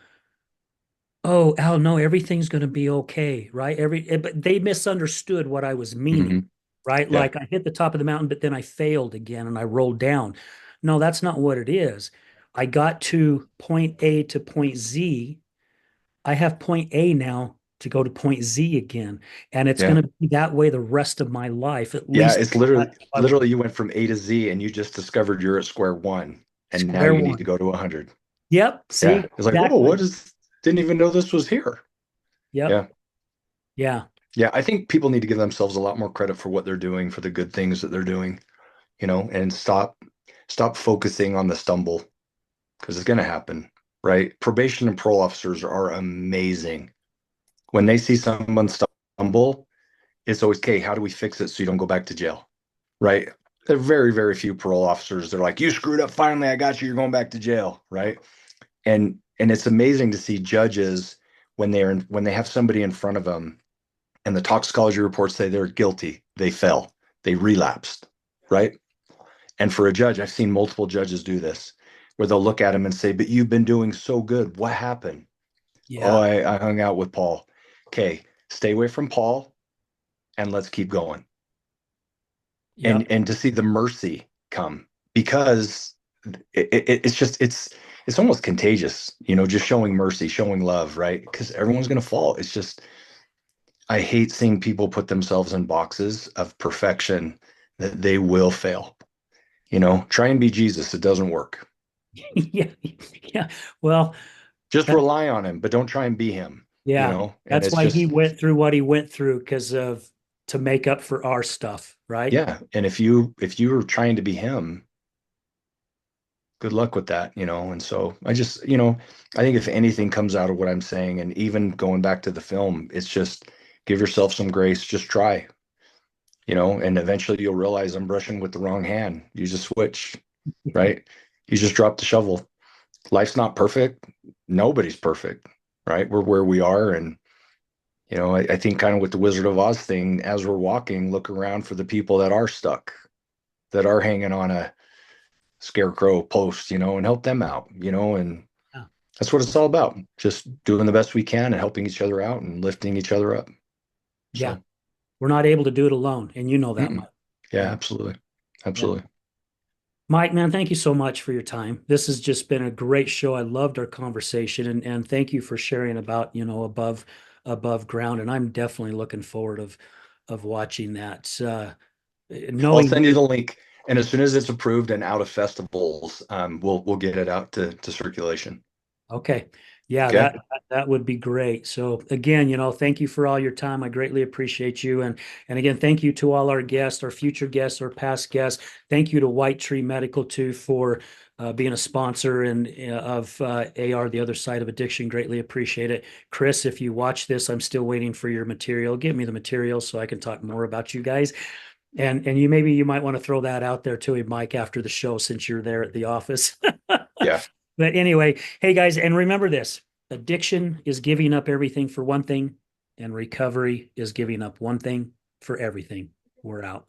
[SPEAKER 1] "Oh, Al, no, everything's going to be okay, right?" But they misunderstood what I was meaning,
[SPEAKER 2] Hmm.
[SPEAKER 1] right?
[SPEAKER 2] Yeah.
[SPEAKER 1] Like I hit the top of the mountain, but then I failed again and I rolled down. No, that's not what it is. I got to point A to point Z. I have point A now to go to point Z again, and it's
[SPEAKER 2] Yeah.
[SPEAKER 1] going to be that way the rest of my life, at
[SPEAKER 2] Yeah.
[SPEAKER 1] least
[SPEAKER 2] It's literally,
[SPEAKER 1] I
[SPEAKER 2] literally you went from A to Z and you just discovered you're at square one and now
[SPEAKER 1] square
[SPEAKER 2] you need to
[SPEAKER 1] one.
[SPEAKER 2] go to 100.
[SPEAKER 1] Yep.
[SPEAKER 2] Yeah.
[SPEAKER 1] See,
[SPEAKER 2] It's like, whoa,
[SPEAKER 1] exactly.
[SPEAKER 2] didn't even know this was here.
[SPEAKER 1] Yep.
[SPEAKER 2] Yeah.
[SPEAKER 1] Yeah.
[SPEAKER 2] Yeah. I think people need to give themselves a lot more credit for what they're doing, for the good things that they're doing, and stop focusing on the stumble because it's going to happen, right? Probation and parole officers are amazing. When they see someone stumble, it's always, okay, how do we fix it so you don't go back to jail? Right? There are very, very few parole officers. They're like, you screwed up. Finally, I got you. You're going back to jail. Right. And it's amazing to see judges when they have somebody in front of them and the toxicology reports say they're guilty, they fell, they relapsed. Right. And for a judge, I've seen multiple judges do this where they'll look at him and say, but you've been doing so good. What happened? Oh,
[SPEAKER 1] Yeah.
[SPEAKER 2] I hung out with Paul. Okay. Stay away from Paul and let's keep going. and
[SPEAKER 1] Yep.
[SPEAKER 2] and to see the mercy come because it's almost contagious, just showing mercy, showing love, right? Because everyone's going to fall. It's just I hate seeing people put themselves in boxes of perfection that they will fail. Try and be Jesus. It doesn't work.
[SPEAKER 1] Yeah. Yeah. Well,
[SPEAKER 2] Just
[SPEAKER 1] that,
[SPEAKER 2] rely on him, but don't try and be him.
[SPEAKER 1] yeah,
[SPEAKER 2] And
[SPEAKER 1] that's
[SPEAKER 2] it's
[SPEAKER 1] why he
[SPEAKER 2] just
[SPEAKER 1] went through what he went through because of to make up for our stuff, right?
[SPEAKER 2] yeah. And if you were trying to be him, good luck with that. And so I think if anything comes out of what I'm saying, and even going back to the film, it's just give yourself some grace, just try, and eventually you'll realize I'm brushing with the wrong hand. You just switch, right? You just drop the shovel. Life's not perfect. Nobody's perfect, right? We're where we are. And I think kind of with the Wizard of Oz thing, as we're walking, look around for the people that are stuck, that are hanging on a scarecrow post, and help them out, and
[SPEAKER 1] Yeah.
[SPEAKER 2] that's what it's all about. Just doing the best we can and helping each other out and lifting each other up.
[SPEAKER 1] Yeah.
[SPEAKER 2] So,
[SPEAKER 1] We're not able to do it alone. And you know that,
[SPEAKER 2] mm-mm.
[SPEAKER 1] Mike.
[SPEAKER 2] Yeah,
[SPEAKER 1] Yeah.
[SPEAKER 2] absolutely.
[SPEAKER 1] Yeah.
[SPEAKER 2] Absolutely.
[SPEAKER 1] Mike, man, thank you so much for your time. This has just been a great show. I loved our conversation and thank you for sharing about, above ground. And I'm definitely looking forward of watching that.
[SPEAKER 2] I'll
[SPEAKER 1] Knowing
[SPEAKER 2] send you
[SPEAKER 1] you.
[SPEAKER 2] the link. And as soon as it's approved and out of festivals, we'll get it out to circulation.
[SPEAKER 1] Okay. Yeah,
[SPEAKER 2] Okay.
[SPEAKER 1] that would be great. So again, thank you for all your time. I greatly appreciate you. And again, thank you to all our guests, our future guests, our past guests. Thank you to White Tree Medical too for being a sponsor and of AR, the other side of addiction. Greatly appreciate it. Chris, if you watch this, I'm still waiting for your material. Give me the material so I can talk more about you guys. And you might want to throw that out there too, Mike, after the show since you're there at the office.
[SPEAKER 2] Yeah.
[SPEAKER 1] But anyway, hey guys, and remember this: addiction is giving up everything for one thing, and recovery is giving up one thing for everything. We're out.